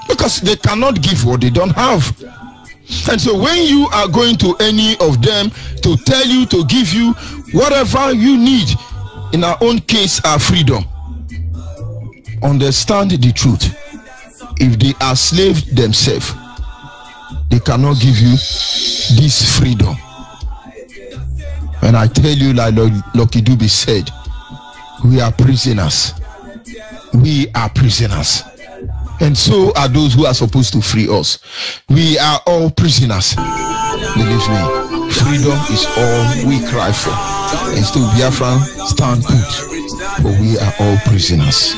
Speaker 2: Because they cannot give what they don't have. And so when you are going to any of them to tell you, to give you whatever you need, in our own case, our freedom, understand the truth. If they are slaves themselves, they cannot give you this freedom. And I tell you, like Lucky Dube said, we are prisoners. We are prisoners. And so are those who are supposed to free us. We are all prisoners. Believe me, freedom is all we cry for. And still Biafran stand put. For we are all prisoners.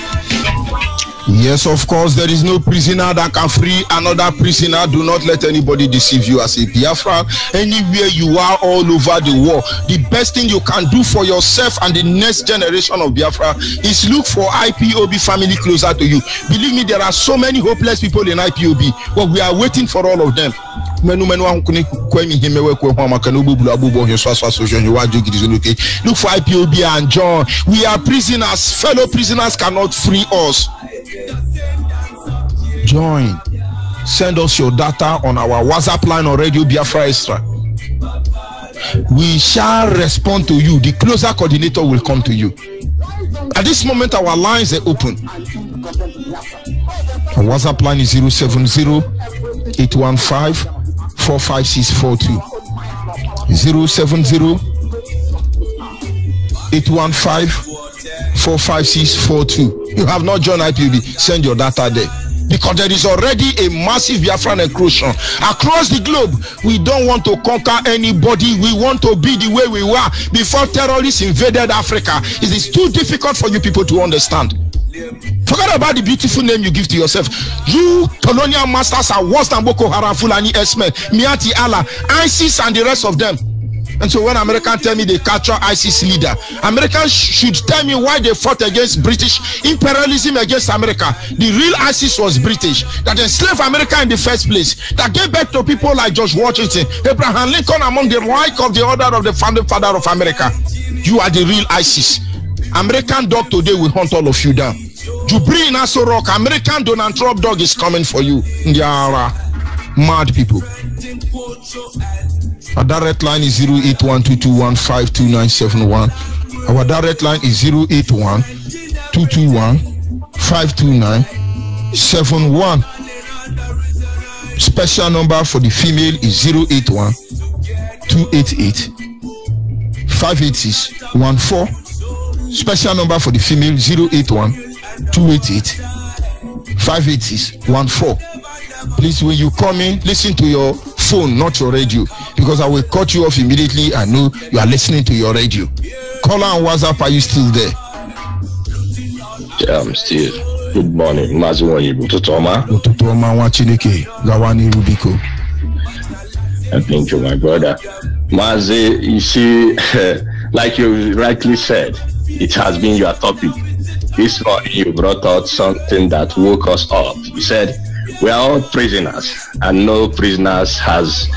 Speaker 2: Yes, of course, there is no prisoner that can free another prisoner. Do not let anybody deceive you as a Biafra. Anywhere you are all over the world, the best thing you can do for yourself and the next generation of Biafra is look for IPOB family closer to you. Believe me, there are so many hopeless people in IPOB, but we are waiting for all of them. Look for IPOB and join. We are prisoners. Fellow prisoners cannot free us. Join. Send us your data on our WhatsApp line or Radio Biafra Extra. We shall respond to you. The closer coordinator will come to you. At this moment, our lines are open. Our WhatsApp line is 070-815-45642. 070-815-45642. You have not joined IPOB, send your data there. Because there is already a massive Biafran encroachment across the globe. We don't want to conquer anybody. We want to be the way we were before terrorists invaded Africa. It is too difficult for you people to understand. Forget about the beautiful name you give to yourself. You colonial masters are worse than Boko Haram, Fulani, Esme, Miati Allah, ISIS and the rest of them. And so when Americans tell me they capture ISIS leader, Americans should tell me why they fought against British imperialism against America. The real ISIS was British, that enslaved America in the first place, that gave birth to people like George Washington, Abraham Lincoln, among the like of the order of the founding father of America. You are the real ISIS. American dog today will hunt all of you down. Jubri in Aso Rock, American Donald Trump dog is coming for you. They are mad people. Our direct line is 08122152971. Our direct line is 08122152971. Special number for the female is 081-288-58614. Special number for the female 081-288-58614. Please, when you come in, listen to your phone, not your radio, because I will cut you off immediately. I know you are listening to your radio. Caller and WhatsApp, are you still there?
Speaker 3: Yeah, I'm still. Good morning, Mazuwani Bututoma.
Speaker 2: Bututoma Wachineke, Gawani Rubiko.
Speaker 3: And thank you, my brother. Mazi, you see, like you rightly said, it has been your topic. This morning you brought out something that woke us up. You said, we are all prisoners, and no prisoners has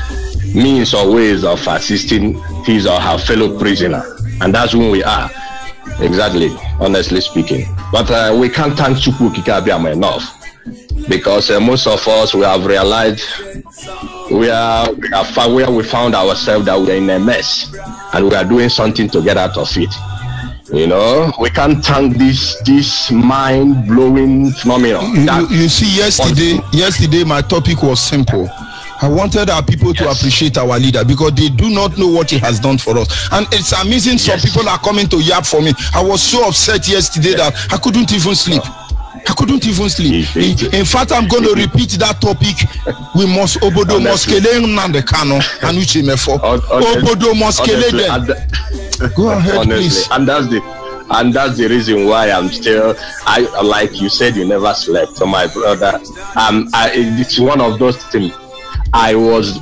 Speaker 3: means or ways of assisting his or her fellow prisoner, and that's who we are. Exactly, honestly speaking. But we can't thank Chukwu Kikabiama enough, because most of us, we have realized we are where we found ourselves, that we are in a mess, and we are doing something to get out of it. You know, we can't thank this mind-blowing phenomenon.
Speaker 2: You see, yesterday my topic was simple. I wanted our people to appreciate our leader, because they do not know what he has done for us. And it's amazing, some people are coming to yap for me. I was so upset yesterday that I couldn't even sleep. I couldn't even sleep. In fact, I'm going to repeat that topic. We must Obodo Moskele Nandekano and Uchimefo. Obodo Moskele. Go ahead,
Speaker 3: honestly,
Speaker 2: please.
Speaker 3: And that's the reason why I'm still. Like you said, you never slept. So my brother, it's one of those things. I was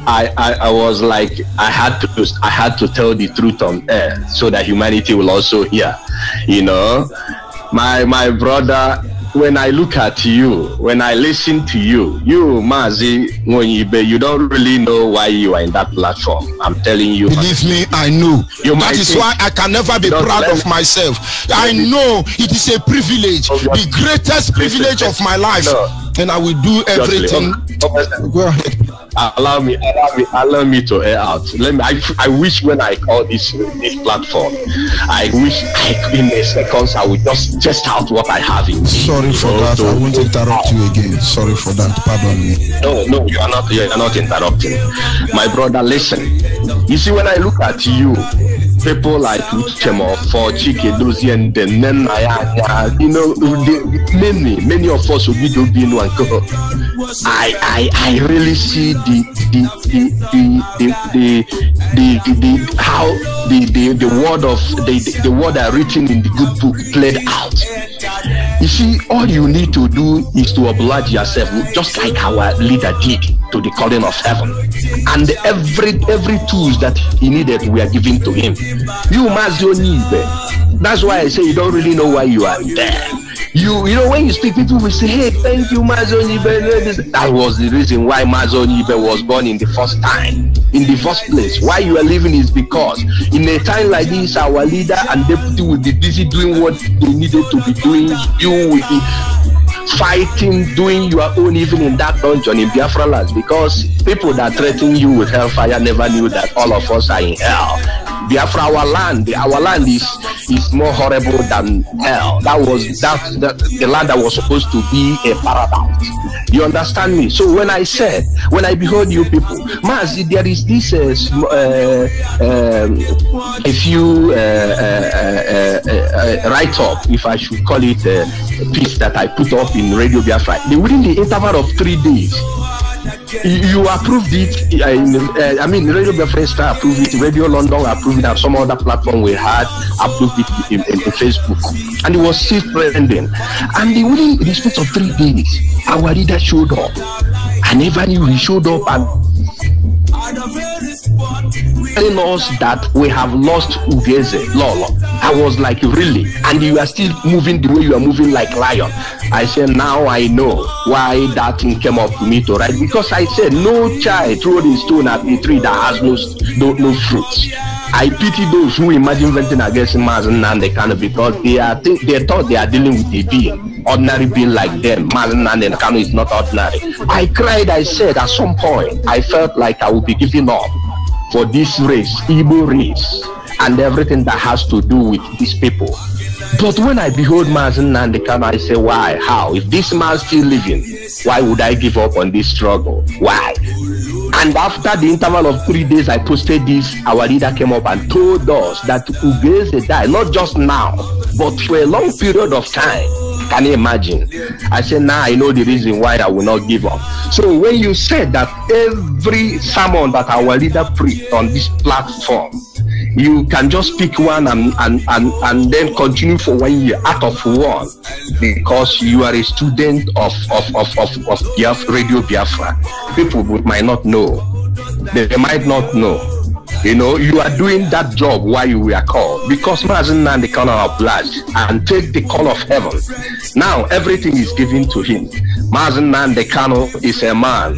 Speaker 3: like, I had to tell the truth on air so that humanity will also hear. You know, my brother. When I look at you, when I listen to you, Mazi Ngonyibe, you don't really know why you are in that platform. I'm telling you.
Speaker 2: Believe me, I know. That is why I can never be proud of myself. I know it is a privilege, the greatest privilege of my life, and I will do everything. Go ahead.
Speaker 3: Allow me to air out. I wish when I call this platform, I wish in a second I would just test out what I have in me.
Speaker 2: Sorry for that. I won't interrupt you again. Sorry for that. Pardon me.
Speaker 3: No, you are not interrupting. My brother, listen. You see, when I look at you, people like Uchemo, for Chike Dozie, and then you know, many of us will be doing one. I really see the word are written in the good book played out. You see, all you need to do is to oblige yourself, just like our leader did to the calling of heaven. And every tools that he needed, we are giving to him. You must need. That's why I say you don't really know why you are there. You know, when you speak, people will say, hey, thank you, Mazi Onyibe. That was the reason why Mazi Onyibe was born in the first time, in the first place. Why you are living is because in a time like this, our leader and deputy will be busy doing what they needed to be doing. You will be fighting, doing your own, even in that dungeon in Biafra lands, because people that threaten you with hellfire never knew that all of us are in hell. Biafra, our land is more horrible than hell. The land that was supposed to be a paradise. You understand me? So when I behold you people, Mazi, there is this a few write-up, if I should call it a piece that I put up in Radio Biafra. Within the interval of 3 days, you approved it. Radio Biafra approved it, Radio London approved it, and some other platform we had approved it in Facebook, and it was still trending. And within the space of 3 days, our leader showed up. I never knew he showed up and telling us that we have lost Ugeze, Lolo. I was like, really? And you are still moving the way you are moving, like lion. I said, now I know why that thing came up to me to write, because I said no child throw the stone at a tree that has no fruits. I pity those who imagine venting against Mazi Nnamdi Kanu, because they thought they are dealing with a being, ordinary being like them. Mazi Nnamdi Kanu is not ordinary. I cried. I said at some point I felt like I would be giving up for this race, Igbo race, and everything that has to do with these people. But when I behold Mazi Nnamdi Kanu, I say, why? How? If this man is still living, why would I give up on this struggle? Why? And after the interval of 3 days I posted this, our leader came up and told us that Ugeze died, not just now, but for a long period of time. Can you imagine? I said, now I know the reason why I will not give up. So when you said that every sermon that our leader preached on this platform, you can just pick one and then continue for 1 year out of one, because you are a student of Radio Biafra. People might not know. They might not know. You know, you are doing that job while you were called, because Mazi Nnamdi Kanu obliged and take the call of heaven. Now everything is given to him. Mazi Nnamdi Kanu is a man.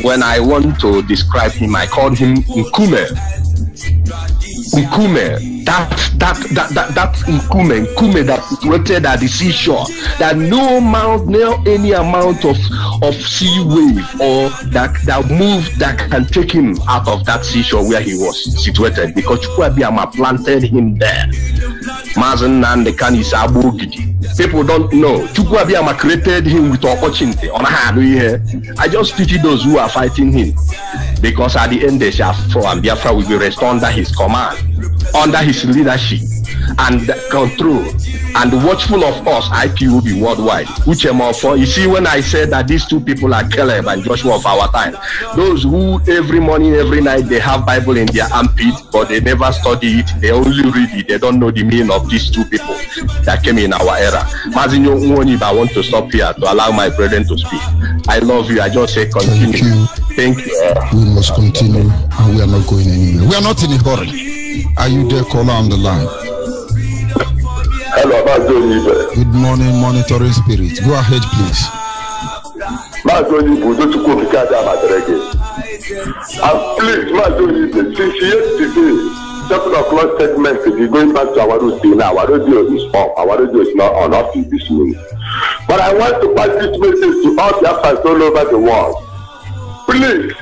Speaker 3: When I want to describe him, I call him Nkume. Nkume, that Nkume that situated at the seashore, that no any amount of sea wave or that move that can take him out of that seashore where he was situated, because Chukwuabiama planted him there. Mazi Nnamdi Kanu is Abogidi. People don't know. Chukwuabiama created him with opportunity. I just pity those who are fighting him, because at the end they shall fall and Biafra will be restored under his command, under his leadership. and control and watchful of us, IPOB worldwide. You see, when I said that these two people are Caleb and Joshua of our time, those who every morning, every night, they have Bible in their armpit, but they never study it, they only read it, they don't know the meaning of these two people that came in our era. Mazinho Nwonyi, I want to stop here to allow my brethren to speak. I love you. I just say continue. Thank you.
Speaker 2: We must continue, and we are not going anywhere. We are not in a hurry. Are you there, caller on the line?
Speaker 4: Hello,
Speaker 2: good morning, monitoring spirit. Go ahead, please.
Speaker 4: Please, since yesterday, 7 o'clock segment, if you're going back to our routine now, our radio is off. Our radio is not on off this minute. But I want to pass this message to all Biafrans all over the world. Please,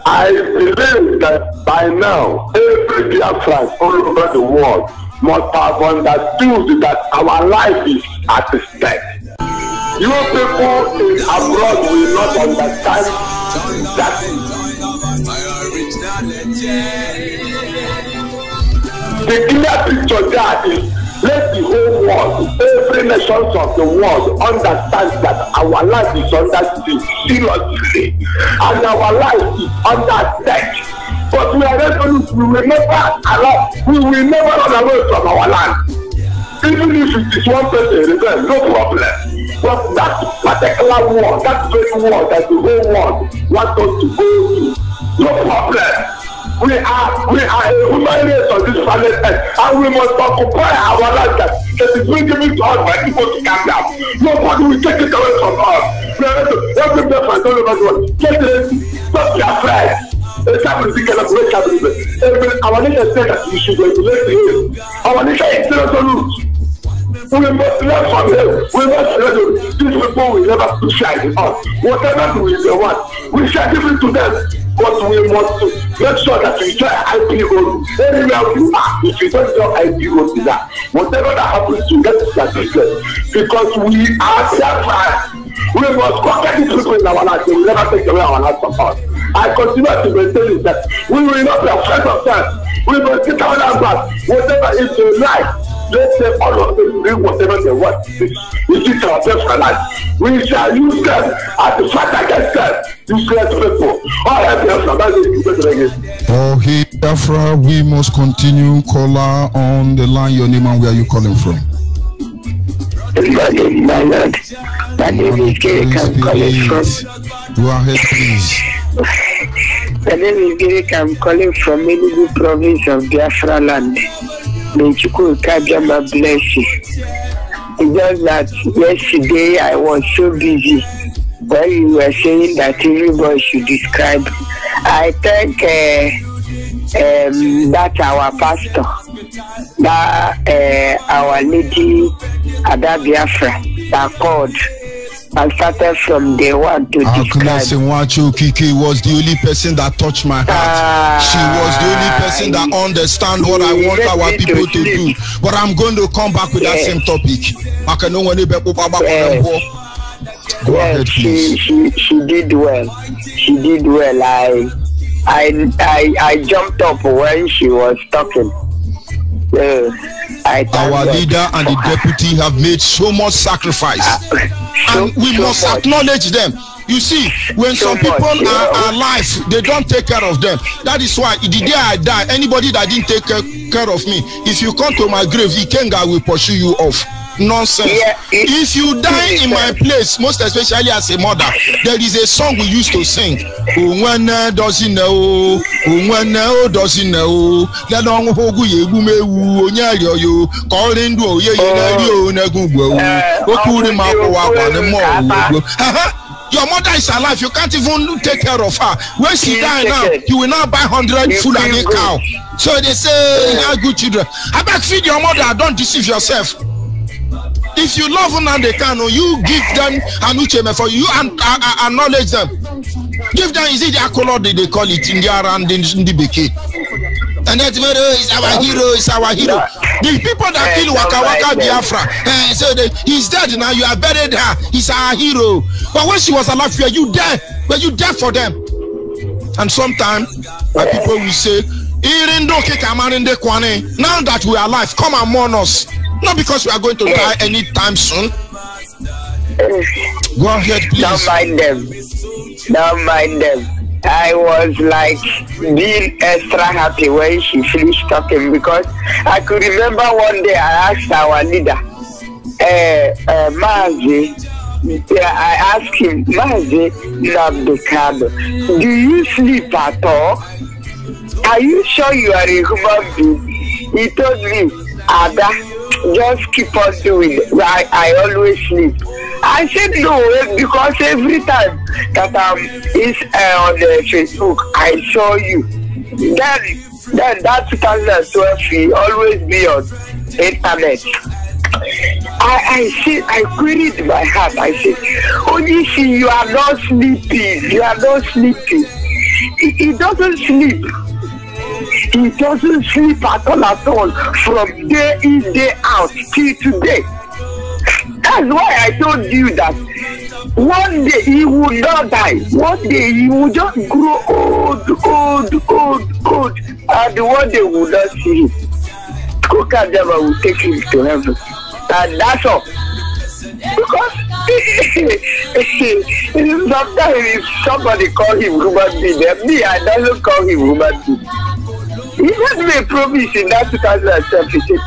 Speaker 4: I believe that by now, every Biafran all over the world must have understood that our life is at stake. You people in abroad will not understand that. The clear picture there is, let the whole world, every nation of the world understand that our life is under siege seriously, and our life is under stake. But we are resolute. We will never run away from our land. Even if it is one person rebel, no problem. But that particular war, that very war that the whole world wants us to go to, no problem. We are a human race on this planet Earth, and we must occupy our land that is being given to us by people to come down. Nobody will take it away from us. We are ready to every person all over the world. Get ready, stop your afraid. Our nation said that we should regulate the our nation is resolute. We must learn from them. We must resolute. These people will never shine in us. Whatever we want, we shall give it to them. But we must make sure that we join IPO anywhere you are. If you don't join IPO, that whatever that happens to get that business, because we are Biafran. We must conquer these people in our land. They will never take away our land from us. I continue to maintain that we will not be afraid of them. We must get our land back. Whatever is their life, let them all of them do whatever they want. It is our best for life. We shall use them as the fight against them. Useless people. All Biafra, that's it.
Speaker 2: Oh, hey, Biafra, we must continue. Caller on the line. Your name and where are you calling from?
Speaker 5: Good morning, my lord. My name is Gerek. I'm calling from.
Speaker 2: Go ahead, please.
Speaker 5: My name is Gerek. I'm calling from Enugu province of Biafra land. May Chukwu Kajama bless you. It's just that yesterday I was so busy when you were saying that everybody should describe. I think that our pastor, that our lady Ada Biafra, that called and started from day one to describe.
Speaker 2: Nwachu Kiki was the only person that touched my heart. She was the only person that understands what I want our people to do. But I'm going to come back with that same topic. Go ahead, please.
Speaker 5: She did well. She did well. I jumped up when she was talking.
Speaker 2: Our leader and the deputy have made so much sacrifice, and we must acknowledge them. You see, when some people are alive, they don't take care of them. That is why the day I die, anybody that didn't take care of me, if you come to my grave, Ikenga will pursue you off. Nonsense. If you die in my place, most especially as a mother, there is a song we used to sing. When doesn't know, when doesn't know, let on hogu yegume you calling do your mother is alive, you can't even take care of her. When she die now, you will now buy 100 Fulani cow. So they say, how good children. I beg feed your mother, don't deceive yourself. If you love Nnamdi Kanu, you give them Anucheme for you and acknowledge them. Give them, is it the accolade they call it in the around in the Beke? And that is our hero, is our hero. The people that kill Waka Waka Biafra, so he's dead now, you are buried her, he's our hero. But when she was alive, were you there for them? And sometimes people will say, Now that we are alive, come and mourn us. Not because we are going to die anytime soon. Go ahead, please.
Speaker 5: Don't mind them. Don't mind them. I was like being extra happy when she finished talking because I could remember one day I asked our leader, Mazi, I asked him, Mazi Nabdekado, do you sleep at all? Are you sure you are a human being? He told me, Ada, just keep on doing it. I always sleep. I said no, because every time that I'm on Facebook, I saw you. Then that 2012 he always be on internet. I said, I queried my heart. I said, Onisi, you are not sleeping. You are not sleeping. He doesn't sleep. He doesn't sleep at all from day in, day out till today. That's why I told you that one day he will not die. One day he will just grow old. And one day we will not see him. Kokajama will take him to heaven. And that's all. Because sometimes if somebody call him human being, me, I doesn't call him human being. He made me a promise in that 2012. He said,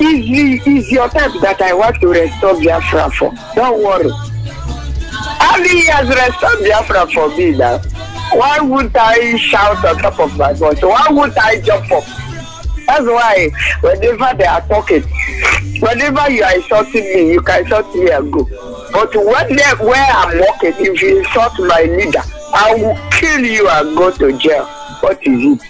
Speaker 5: is your time that I want to restore Biafra for. Don't worry. And he has restored Biafra for me now. Why would I shout on top of my voice? Why would I jump up? That's why whenever they are talking, whenever you are insulting me, you can insult me and go. But where I'm walking, if you insult my leader, I will kill you and go to jail. What is it?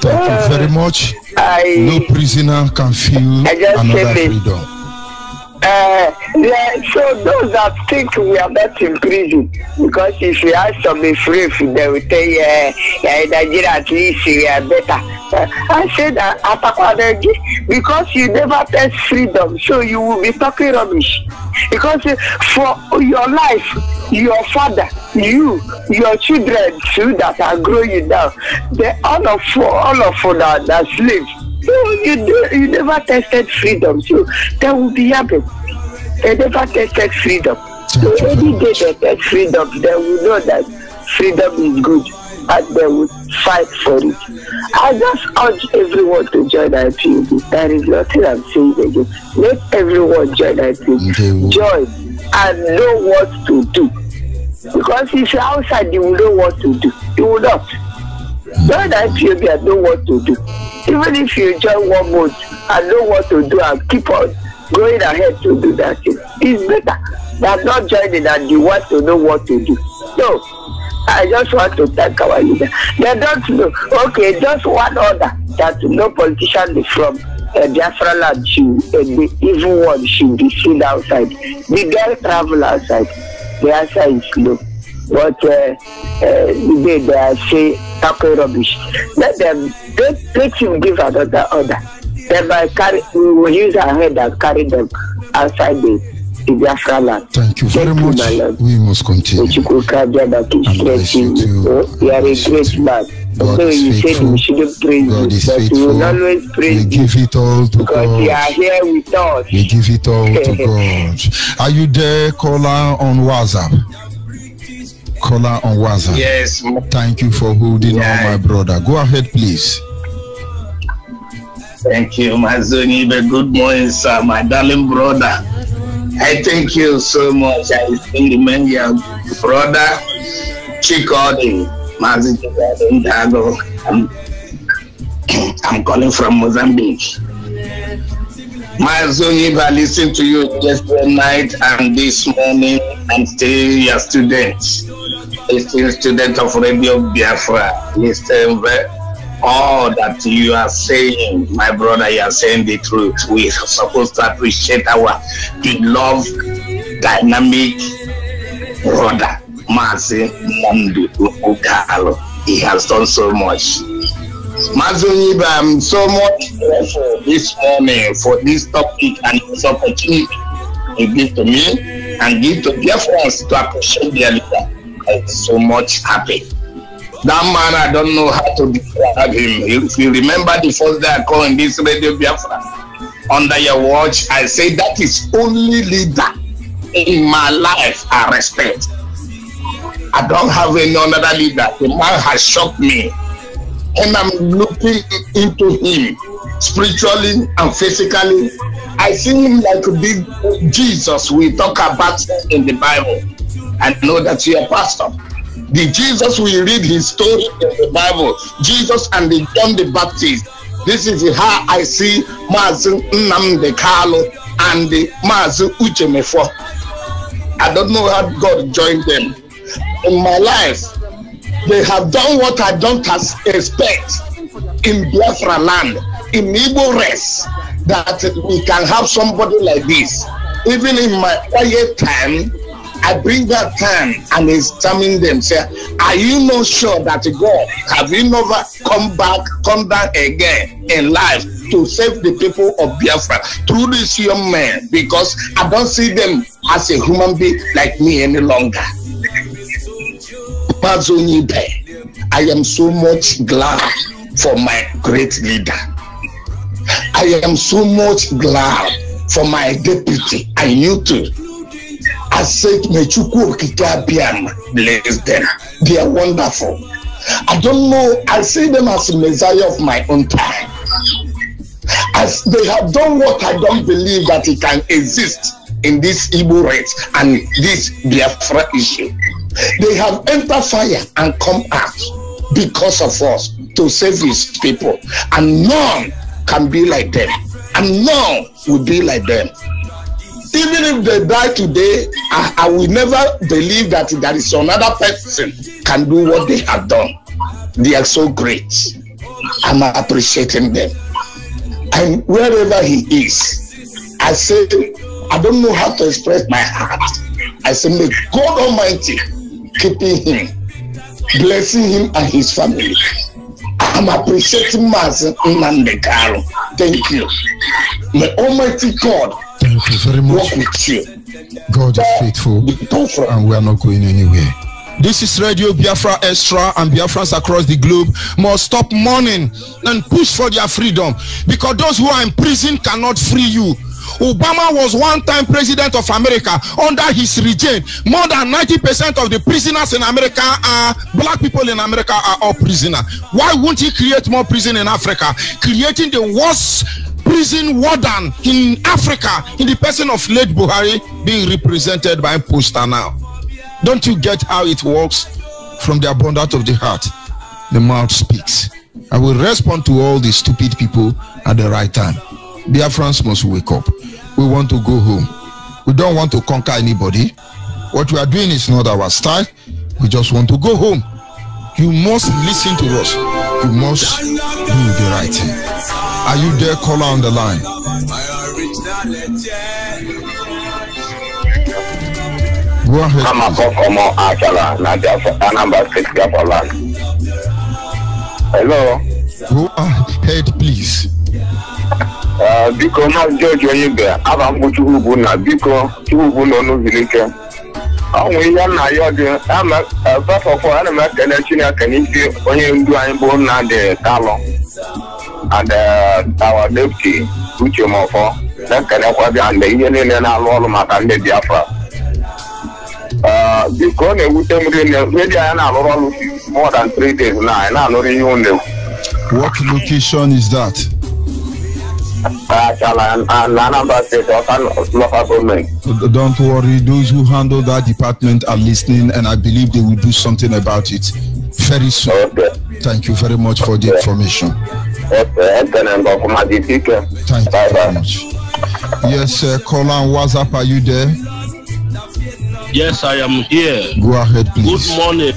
Speaker 2: Thank you very much. No prisoner can feel another freedom.
Speaker 5: So those that think we are not in prison, because if you ask some free, they will tell you, in Nigeria at least we are better. I said because you never test freedom, so you will be talking rubbish. Because for your life, your father, your children too that are growing now, all of them are slaves. So you never tested freedom, so they will be happy. They never tested freedom. So any day they test freedom, they will know that freedom is good and they will fight for it. I just urge everyone to join IPOB. There is nothing I'm saying again. Let everyone join IPOB. Join and know what to do. Because if you're outside, you will know what to do. You will not. Join IPOB and know what to do. Even if you join 1 month and know what to do and keep on going ahead to do that thing, it's better than not joining and you want to know what to do. No, I just want to thank our leader. They don't know. Okay, just one order that no politician from Biafra land the evil one should be seen outside. The girl travel outside. The answer is no. But they are saying talking rubbish. Let him give another order. Then we will use our head and carry them outside the Biafra land.
Speaker 2: Thank you very much. We must continue.
Speaker 5: You are a great man. So you said we shouldn't praise you, but we will always praise you.
Speaker 2: We give it all to
Speaker 5: because
Speaker 2: God.
Speaker 5: You are here with us.
Speaker 2: We give it all to God. Are you there, caller on WhatsApp? Caller on WhatsApp.
Speaker 3: Yes.
Speaker 2: Thank you for holding on, my brother. Go ahead, please.
Speaker 3: Thank you, my Zoni. Good morning, sir, my darling brother. I thank you so much. I think the man, your brother, Chikodi, Mazidago. I'm calling from Mozambique. My Zoni, I listened to you yesterday night and this morning, and still your students. Still student of Radio Biafra. Listen, all that you are saying, my brother, you are saying the truth. We are supposed to appreciate our love, dynamic brother, Mazi Nnamdi Ukalo. He has done so much. Mazuni, I'm so much grateful this morning for this topic and this opportunity you give to me and give to Biafrans to appreciate their leader. I'm so much happy. That man, I don't know how to describe him. If you remember the first day I called in this Radio Biafra, under your watch, I say that is only leader in my life I respect. I don't have any other leader. The man has shocked me. And I'm looking into him spiritually and physically. I see him like a big Jesus we talk about in the Bible. I know that you're a pastor. The Jesus we read his story in the Bible, Jesus and the John the Baptist. This is how I see Mazi Nnamdi Kanu and the Mazi Uche Mefo. I don't know how God joined them. In my life, they have done what I don't expect in Biafra land, in Igbo rest, that we can have somebody like this. Even in my quiet time, I bring that time and examine them. Say, are you not sure that God have you never come down again in life to save the people of Biafra through this young man? Because I don't see them as a human being like me any longer. I am so much glad for my great leader. I am so much glad for my deputy. I knew to. I said, bless them. They are wonderful. I don't know. I see them as a Messiah of my own time. As they have done what I don't believe that it can exist in this Igbo race and this Biafra issue. They have entered fire and come out because of us to save his people. And none can be like them. And none will be like them. Even if they die today, I will never believe that there is another person can do what they have done. They are so great. I'm appreciating them. And wherever he is, I say, I don't know how to express my heart. I say, may God Almighty keeping him, blessing him and his family. I'm appreciating Mazi Nnamdi Kanu. Thank you. May Almighty God
Speaker 2: thank you very much.
Speaker 3: Walk with you.
Speaker 2: God is faithful and we are not going anywhere. This is Radio Biafra Extra, and Biafrans across the globe must stop mourning and push for their freedom, because those who are in prison cannot free you. Obama was one-time president of America. Under his regime, more than 90% of the prisoners in America are black people in America are all prisoners. Why won't he create more prison in Africa? Creating the worst prison warden in Africa in the person of late Buhari being represented by Poster now. Don't you get how it works? From the abundance of the heart, the mouth speaks. I will respond to all these stupid people at the right time. Biafrans must wake up. We want to go home. We don't want to conquer anybody. What we are doing is not our style. We just want to go home. You must listen to us. You must do the right thing. Are you there, caller on the line? Go ahead.
Speaker 6: I'm a Kokomo Achala, number 6 Gapalan. Hello.
Speaker 2: Go ahead, please.
Speaker 6: Biko na George Onyibe, aba mkpuchu ugwu na biko ugwu no n'Uzilike. Onwe ihe na ya dị ama first of all ana m ekele Chineke n'isi onye ndu anyị bụ Nnamdi Kanu and our deputy Uche Mefo. Na-ekelekwa bịa ndị ihe niile na-alụ ọrụ maka ndị Biafra. Biko ọ na-ewute m rinne media ya na-alụ ọrụ more than 3 days na na-alụrụ ihe unu.
Speaker 2: What location is that? Don't worry, those who handle that department are listening, and I believe they will do something about it very soon. Okay. Thank you very much for the information. Thank you very much. Yes, caller on WhatsApp, are you there?
Speaker 7: Yes, I am here.
Speaker 2: Go ahead, please.
Speaker 7: Good morning.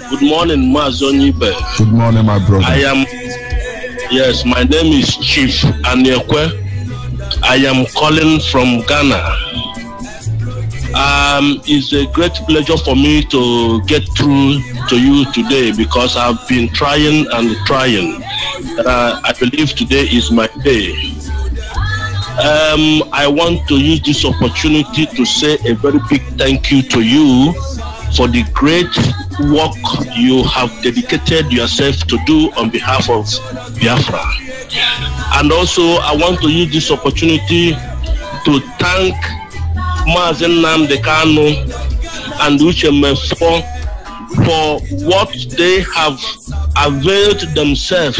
Speaker 7: Good morning, Mazi Onyibe.
Speaker 2: Good morning, my brother.
Speaker 7: Yes, my name is Chief Aniekwe. I am calling from Ghana. It's a great pleasure for me to get through to you today because I've been trying and trying. I believe today is my day. I want to use this opportunity to say a very big thank you to you for the great work you have dedicated yourself to do on behalf of Biafra. And also, I want to use this opportunity to thank Mazen Nnamdi Kanu and Uche Mefo for what they have availed themselves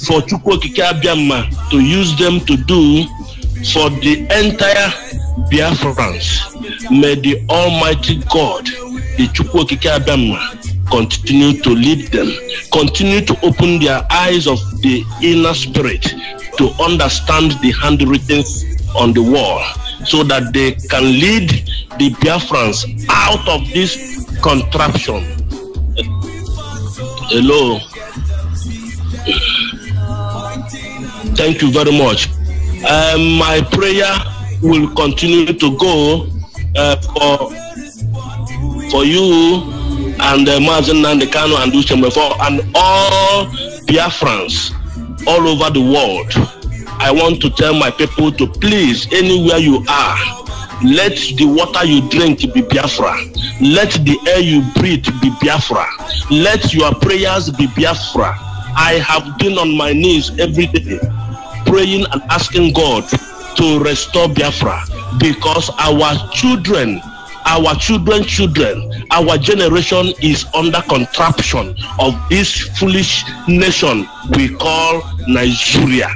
Speaker 7: for Chukwu Okike Abiama to use them to do for the entire Biafrans. May the Almighty God, the Chukwu Okike Abiama, continue to lead them, continue to open their eyes of the inner spirit to understand the handwritten on the wall, so that they can lead the Biafrans out of this contraption. Hello. Thank you very much. My prayer will continue to go for you and Mazen Nnamdi Kanu and Uche Mefo and all Biafrans all over the world. I want to tell my people to please, anywhere you are, let the water you drink be Biafra. Let the air you breathe be Biafra. Let your prayers be Biafra. I have been on my knees every day praying and asking God to restore Biafra, because our children, our generation is under contraption of this foolish nation we call Nigeria.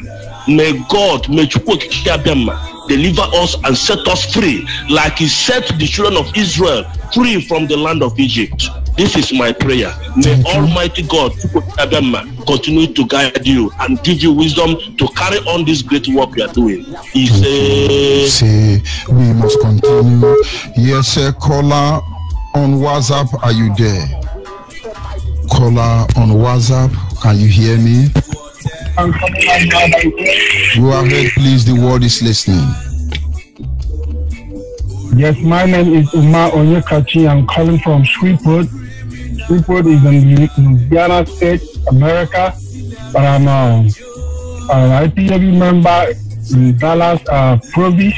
Speaker 7: May God, may Chukwu Okike Abiama deliver us and set us free, like He set the children of Israel free from the land of Egypt. This is my prayer. May Almighty God, Chukwu Okike Abiama, continue to guide you and give you wisdom to carry on this great work you are doing. He
Speaker 2: say we must continue. Yes, sir. Caller on WhatsApp, are you there? Caller on WhatsApp, can you hear me? Go ahead, please. The world is listening.
Speaker 8: Yes, my name is Umar Onyekachi. I'm calling from Shreveport. Shreveport is in Louisiana State, America. But I'm an IPW member in Dallas Province.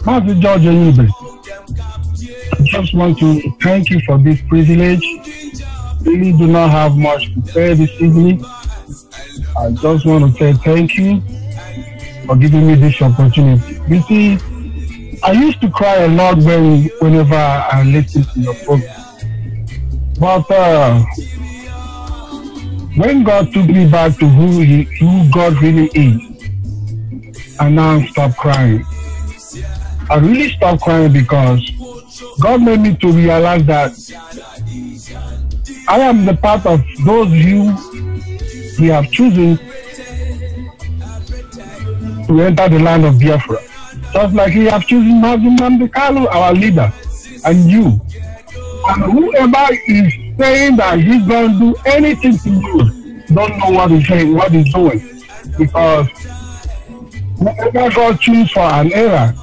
Speaker 8: Master George Oyinbe, I just want to thank you for this privilege. Really do not have much to say this evening. I just want to say thank you for giving me this opportunity. You see, I used to cry a lot whenever I listened to your program. But when God took me back to who God really is, I now stopped crying. I really stopped crying because God made me to realize that I am the part of those He have chosen to enter the land of Biafra. Just like He have chosen Mazen Nnamdi Kanu, our leader, and you. And whoever is saying that he's going to do anything to you, don't know what he's saying, what he's doing. Because whoever God chooses for an era,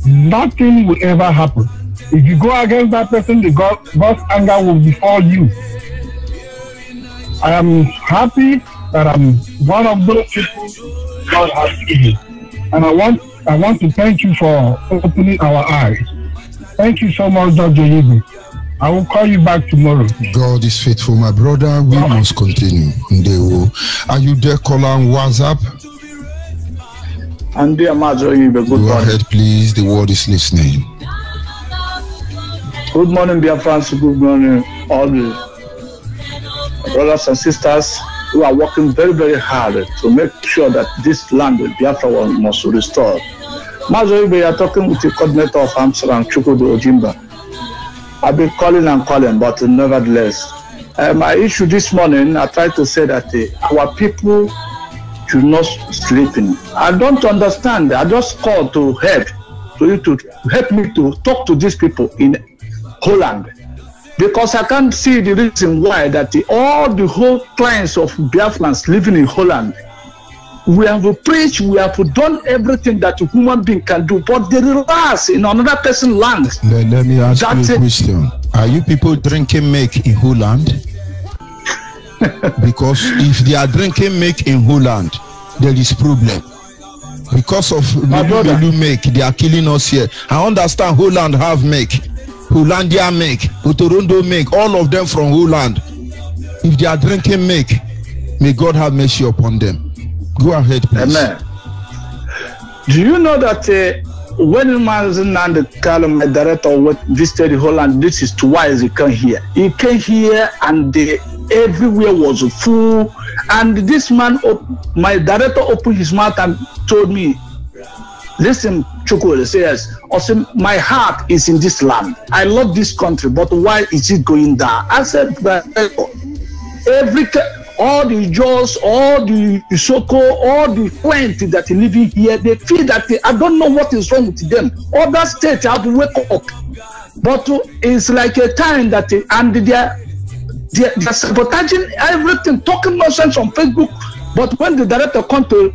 Speaker 8: nothing will ever happen. If you go against that person, God's anger will befall you. I am happy that I'm one of those people God has given. And I want to thank you for opening our eyes. Thank you so much, Dr. Yibu. I will call you back tomorrow.
Speaker 2: God is faithful, my brother. We must continue. Are you there, caller on WhatsApp?
Speaker 9: And dear Master Yibu, good morning.
Speaker 2: Go ahead, please. The world is listening.
Speaker 9: Good morning, dear friends. Good morning, all the brothers and sisters who are working very, very hard to make sure that this land, Biafra, must be restored. Master Yibu, you are talking with the coordinator of Amsterdam, Chukwudi Ojimba. I've been calling and calling, but nevertheless, my issue this morning, I tried to say that our people should not sleep in. I don't understand. I just called to help, for you to help me to talk to these people in Holland, because I can't see the reason why that all the whole clients of Biafrans living in Holland, we have preached, we have done everything that a human being can do, but they relax in another person's land.
Speaker 2: Let me ask you a question. Are you people drinking milk in Holland? Because if they are drinking milk in Holland, there is problem. Because of Melu milk, they are killing us here. I understand Holland have milk, Hollandia milk, Toronto milk, all of them from Holland. If they are drinking milk, may God have mercy upon them. Go ahead, please.
Speaker 9: Amen. Do you know that when Mazi Nnamdi Kanu, my director, visited Holland, this is twice he came here. He came here and everywhere was full. And this man, my director, opened his mouth and told me, listen, Chukwu says, also, my heart is in this land. I love this country, but why is it going down? I said, all the Jaws, all the Isoko, all the plenty that are living here, they feel that I don't know what is wrong with them. Other states have to wake up. But it's like a time that they're sabotaging everything, talking nonsense on Facebook. But when the director comes to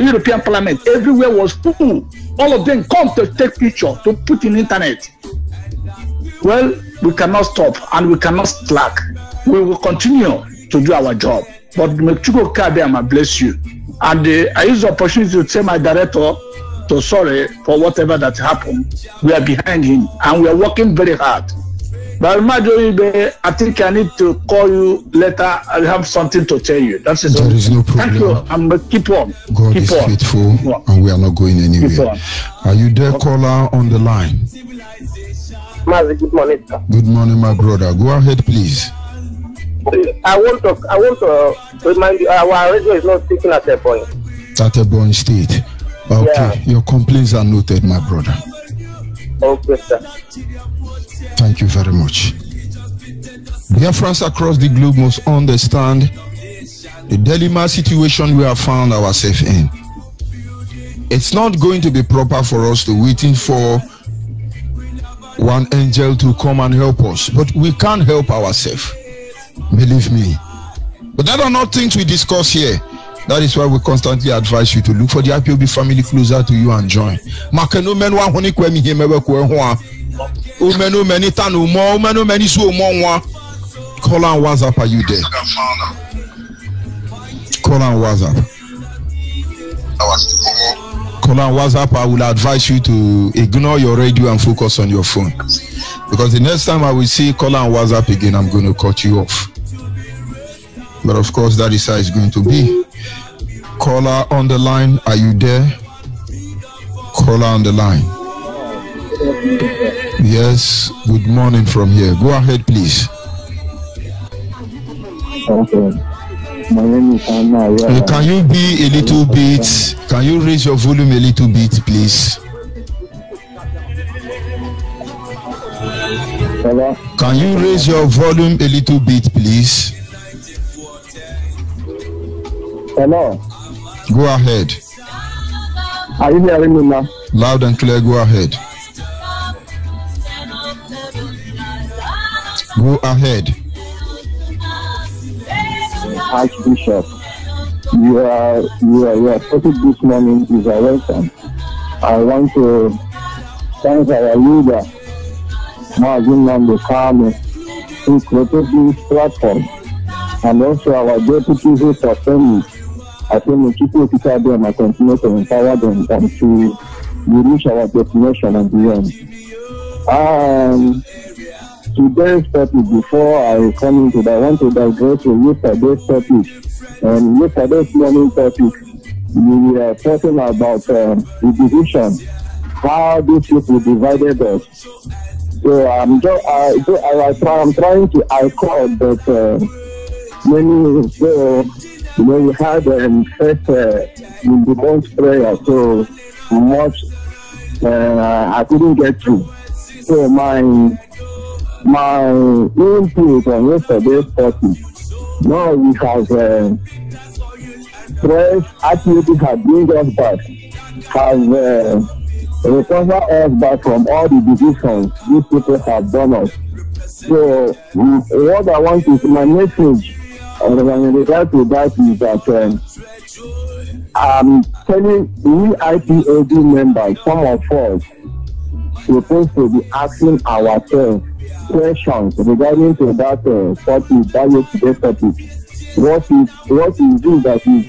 Speaker 9: European Parliament, everywhere was full. All of them come to take picture, to put in internet. Well, we cannot stop and we cannot slack. We will continue to do our job. But Chukwu Kabiyama bless you. And I use the opportunity to tell my director to sorry for whatever that happened. We are behind him and we are working very hard. But I think I need to call you later. I have something to tell you. That's it.
Speaker 2: There is no problem.
Speaker 9: Thank you. And keep on.
Speaker 2: God
Speaker 9: keep
Speaker 2: is
Speaker 9: on.
Speaker 2: faithful and we are not going anywhere. Are you there, caller on the line?
Speaker 10: Mazi, good morning, sir.
Speaker 2: Good morning, my brother. Go ahead, please.
Speaker 10: I want to remind you, our radio is not speaking at a point.
Speaker 2: At a point state. Okay, yeah. Your complaints are noted, my brother.
Speaker 10: Okay, sir.
Speaker 2: Thank you very much. Biafrans across the globe must understand the dilemma situation we have found ourselves in. It's not going to be proper for us to waiting for one angel to come and help us, but we can't help ourselves. Believe me. But that are not things we discuss here. That is why we constantly advise you to look for the IPOB family closer to you and join. Call on WhatsApp, are you there? Call on WhatsApp. Call on WhatsApp, I will advise you to ignore your radio and focus on your phone. Because the next time I will see call on WhatsApp again, I'm going to cut you off. But of course, that is how it's going to be. Caller on the line, are you there? Caller on the line. Yes, good morning from here. Go ahead, please.
Speaker 11: Okay. My name is Anna.
Speaker 2: Can you be a little bit, can you raise your volume a little bit, please?
Speaker 11: Hello?
Speaker 2: Can you raise your volume a little bit, please?
Speaker 11: Hello?
Speaker 2: Go ahead.
Speaker 11: Are you hearing me now?
Speaker 2: Loud and clear, go ahead. Go ahead.
Speaker 11: Archbishop, your topic this morning is a welcome. I want to thank our leader, Mazi Nnamdi Kanu, who created this platform, and also our deputy who sustained it. I think Chukwu Kabiyama continue to empower them and to reach our destination and beyond. Today's topic, before I come into that, I want to digress to yesterday's topic. And yesterday's morning topic, we were talking about the division, how these people divided us. So I'm trying to call that many, so, we had first in the month prayer, so much I couldn't get through. So my input on yesterday's topic, now we have press activity has bring us back, have recovered us back from all the divisions these people have done us. So what I want is my message in regard to that is that I'm telling we IPOB members, some of us supposed to be asking ourselves questions regarding to that topic, that yesterday's topic. What is it that is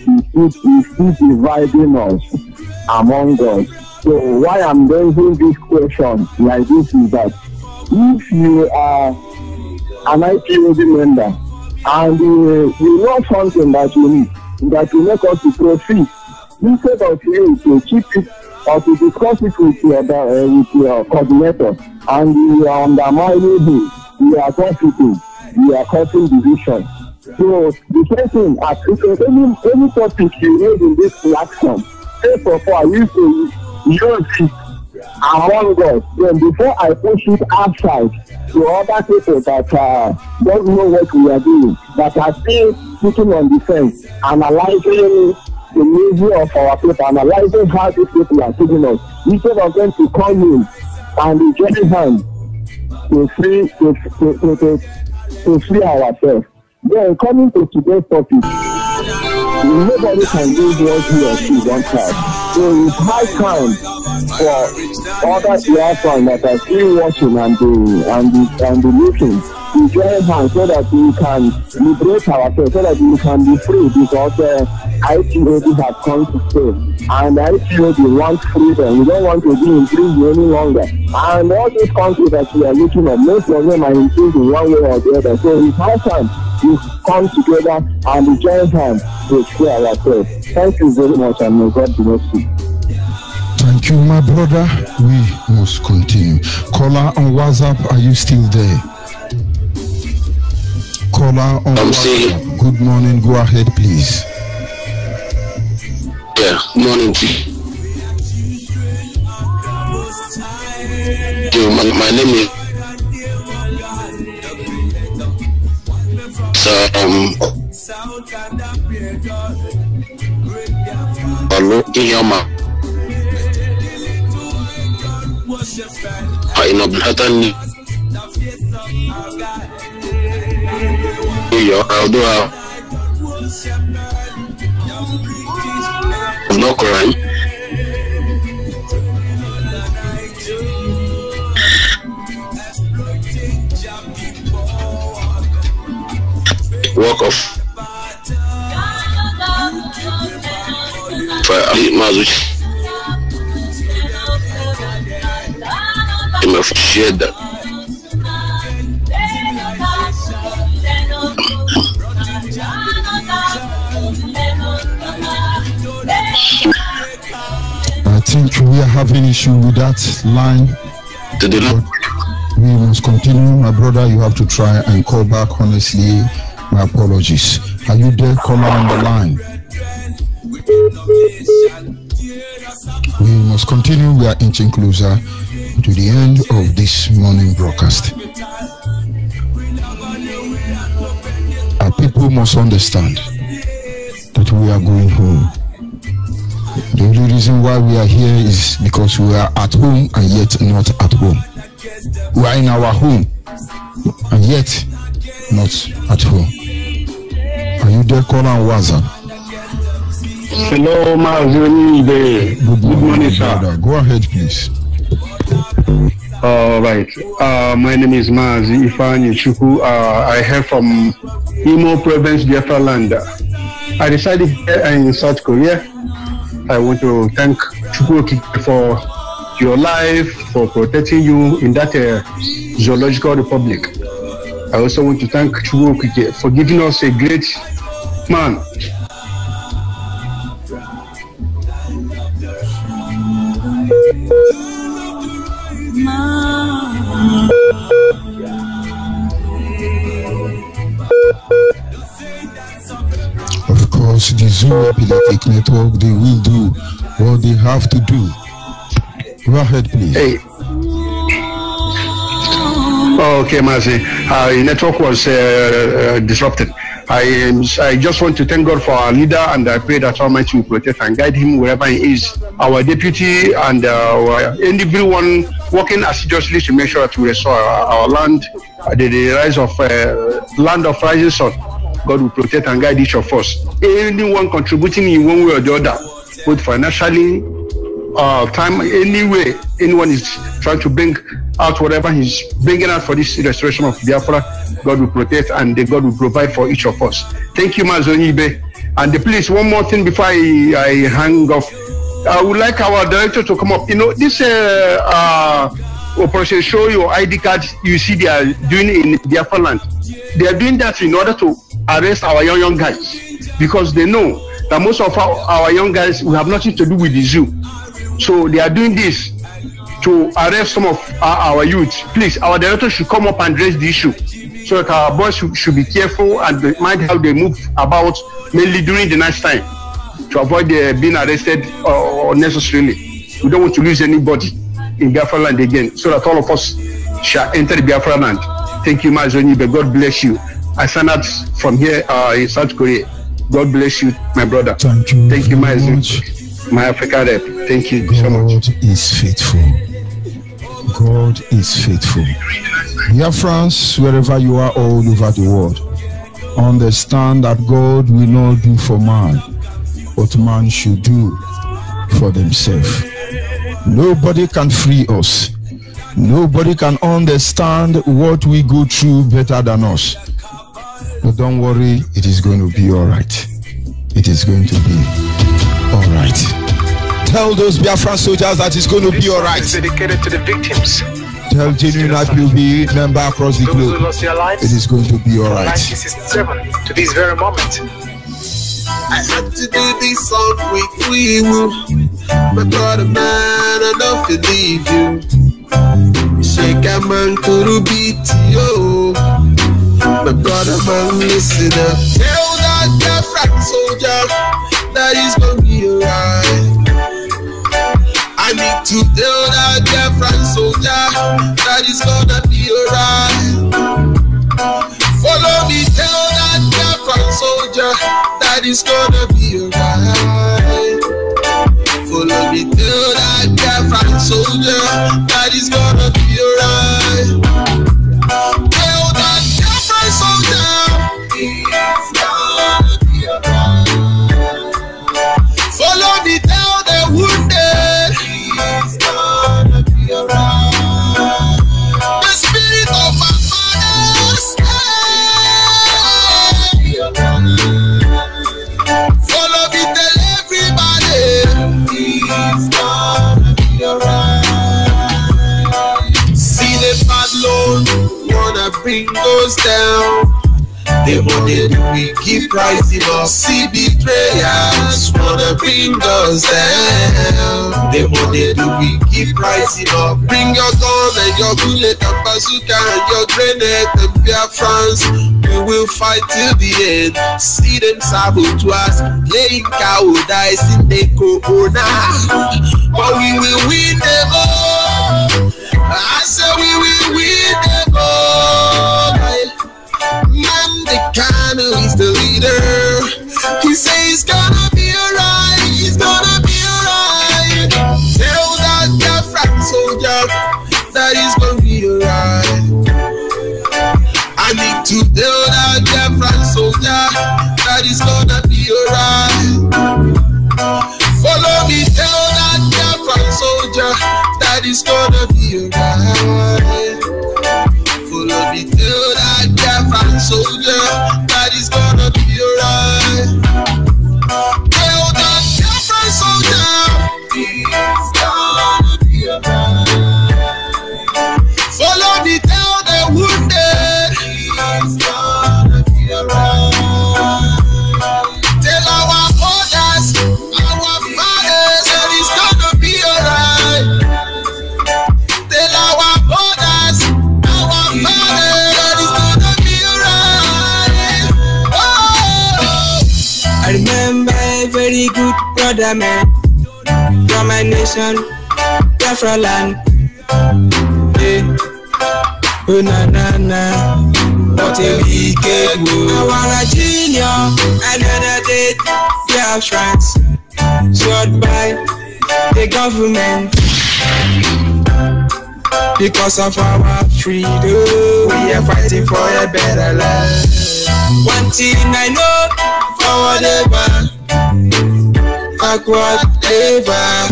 Speaker 11: dividing us among us? So why I'm raising this question like this is that if you are an IPOB member and you know something that you need, that will make us to proceed, instead of you to keep it or to discuss it with your coordinator, and you are undermining him, you are gossiping, you are causing division. So the same thing, as any topic you raise in this platform, first of all, I used to use it among us. Then before I push it outside to other people that don't know what we are doing, that are still sitting on the fence, analyzing the nature of our people, analyzing how these people are treating us, instead of them to come in and join hands to free ourselves. Then coming to today's topic, nobody can do what he or she wants to. So it's high time for other Biafrans that are still watching and looking to join hands so that we can liberate ourselves, so that we can be free, because IPOB has come to stay, and IPOB wants freedom. We don't want to be in prison any longer. And all these countries that we are looking at, most of them are in prison one way or the other. So it's high time we come together and join hands to free ourselves. Thank you very much, and may God bless you.
Speaker 2: Thank you, my brother. We must continue. Caller on WhatsApp, are you still there? Caller on WhatsApp. Good morning. Go ahead, please.
Speaker 12: Yeah, morning to you. My name is no crime. Work of share that.
Speaker 2: I think we are having issue with that line. We must continue. My brother, you have to try and call back. Honestly, my apologies. Are you there, caller on the line? We must continue. We are inching closer to the end of this morning broadcast. Our people must understand that we are going home. The only reason why we are here is because we are at home and yet not at home. We are in our home and yet not at home. Are you there, caller on WhatsApp?
Speaker 8: Hello, Mazuni. Good morning, sir.
Speaker 2: Go ahead, please.
Speaker 8: All right. My name is Mazi Ifani Chuku. I hail from Imo Province, Biafra land. I resided here in South Korea. I want to thank Chukwuoki for your life, for protecting you in that zoological republic. I also want to thank Chukwuoki for giving us a great man.
Speaker 2: Of course, the Zoo Epileptic Network, they will do what they have to do. Go ahead, please.
Speaker 8: Hey. Okay, Mazi. The network was disrupted. I just want to thank God for our leader, and I pray that Almighty will protect and guide him wherever he is. Our deputy and everyone working assiduously to make sure that we restore our land, the rise of land of rising sun. God will protect and guide each of us. Anyone contributing in one way or the other, both financially, time, anyway, anyone is trying to bring out whatever he's bringing out for this restoration of Biafra, God will protect and God will provide for each of us. Thank you, Mazonibe. And please, one more thing before I hang off.
Speaker 13: I would like our director to come up. You know, this operation, show your ID card, you see they are doing in Biafra land. They are doing that in order to arrest our young guys, because they know that most of our young guys will have nothing to do with the zoo. So they are doing this to arrest some of our youth. Please, our director should come up and address the issue, so that our boys should be careful and mind how they move about, mainly during the night time, to avoid being arrested unnecessarily. We don't want to lose anybody in Biafra land again, so that all of us shall enter the Biafra land. Thank you, Mazonibe. God bless you. I stand out from here in South Korea. God bless you, my brother.
Speaker 2: Thank you.
Speaker 13: Thank you, my Africa rep. Thank you so much.
Speaker 2: God is faithful. God is faithful. Dear friends, wherever you are all over the world, understand that God will not do for man what man should do for themselves. Nobody can free us. Nobody can understand what we go through better than us. But don't worry, it is going to be all right. It is going to be all right. Tell those Biafran soldiers that it's going to be all right.
Speaker 14: This song is dedicated to the victims.
Speaker 2: Tell genuine IPOB member across the globe, it is going to be all right.
Speaker 14: 1967 to this very moment.
Speaker 15: I had to do this song with you. My brother, man, I don't believe you. Shake a man to beat you. My brother, man, listen up. Tell that Biafran soldier that it's gonna be alright. I need to tell that Biafran soldier that it's gonna be alright. Follow me, tell that Biafran soldier that it's gonna be alright. Follow me, tell that Biafran soldier that it's gonna be alright. Tell that Biafran soldier it's gonna be alright. Follow me, tell the wounded it's gonna be alright. The spirit of my fathers be alright. Follow me, tell everybody it's gonna be alright. See the bad Lord wanna bring us down. They wanted we keep rising up. See betrayers wanna bring us down. They wanted we keep rising up. Bring your gun and your bullet and bazooka and your grenade and Biafrans. We will fight till the end. See them sabotage, playing cowardice in the corona. But we will win them all. I said we will win them all. Kano is the leader. He says it's gonna be alright. It's gonna be alright. Tell that Biafran soldier that it's gonna be alright. I need to tell that Biafran soldier that it's gonna be alright. Follow me, tell that Biafran soldier that it's gonna be alright. Follow me, tell that Biafran soldier that is gonna be alright. Tell that Biafran soldier it's gonna be alright. Follow me, tell the wounded it's gonna be alright. Tell our mothers, our fathers that it's gonna be alright. Tell our mothers, our fathers that it's gonna be alright. Oh.
Speaker 16: I remember a very good brother man from my nation, Biafra land. Yeah. Oh na na na, what a wicked world. I want a junior, another day, Biafrans shot by the government. Because of our freedom, we are fighting for a better life. One thing I know, forward ever, backward ever.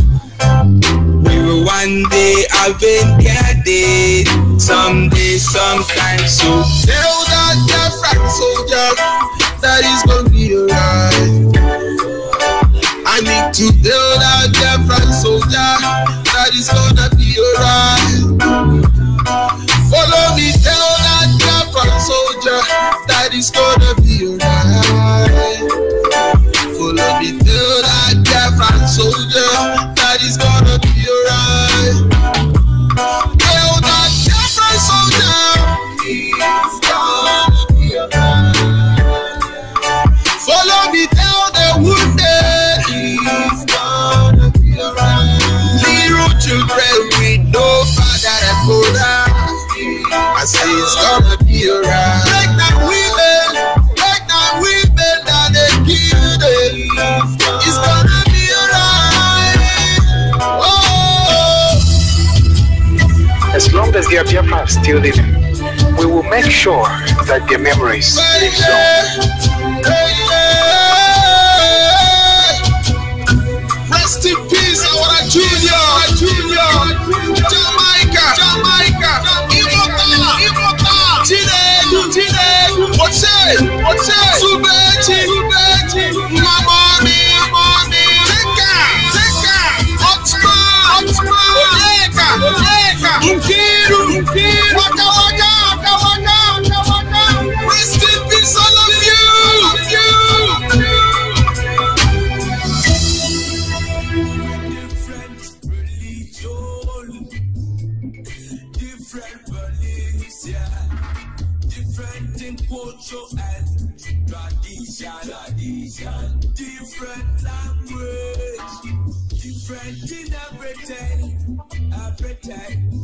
Speaker 16: We will one day avenge their day, someday, sometime. So
Speaker 15: tell that Biafran soldier that it's gonna be alright. I need to tell that Biafran soldier, that is gonna be alright. Follow me, tell that Biafran soldier, that is gonna be alright. Follow me, tell that Biafran soldier, that is gonna be alright. Tell that Biafran soldier, he's gonna be alright. Follow me, tell the wounded, he's gonna be alright. Little children with no father and mother, I say it's gonna be alright. Pregnant women that they kill them, it's gonna be alright. Oh.
Speaker 14: As long as their Biafra is still living, we will make sure that their memories live on.
Speaker 15: Rest in peace, our Junior, Jamaica, Immortal, Chinedu, what's it, Subechi, Mamoni, Teka, Otman, Onyeka, Nkiru, Waka, rest in peace, all of you.
Speaker 17: Different in culture and tradition, different language, different in everything.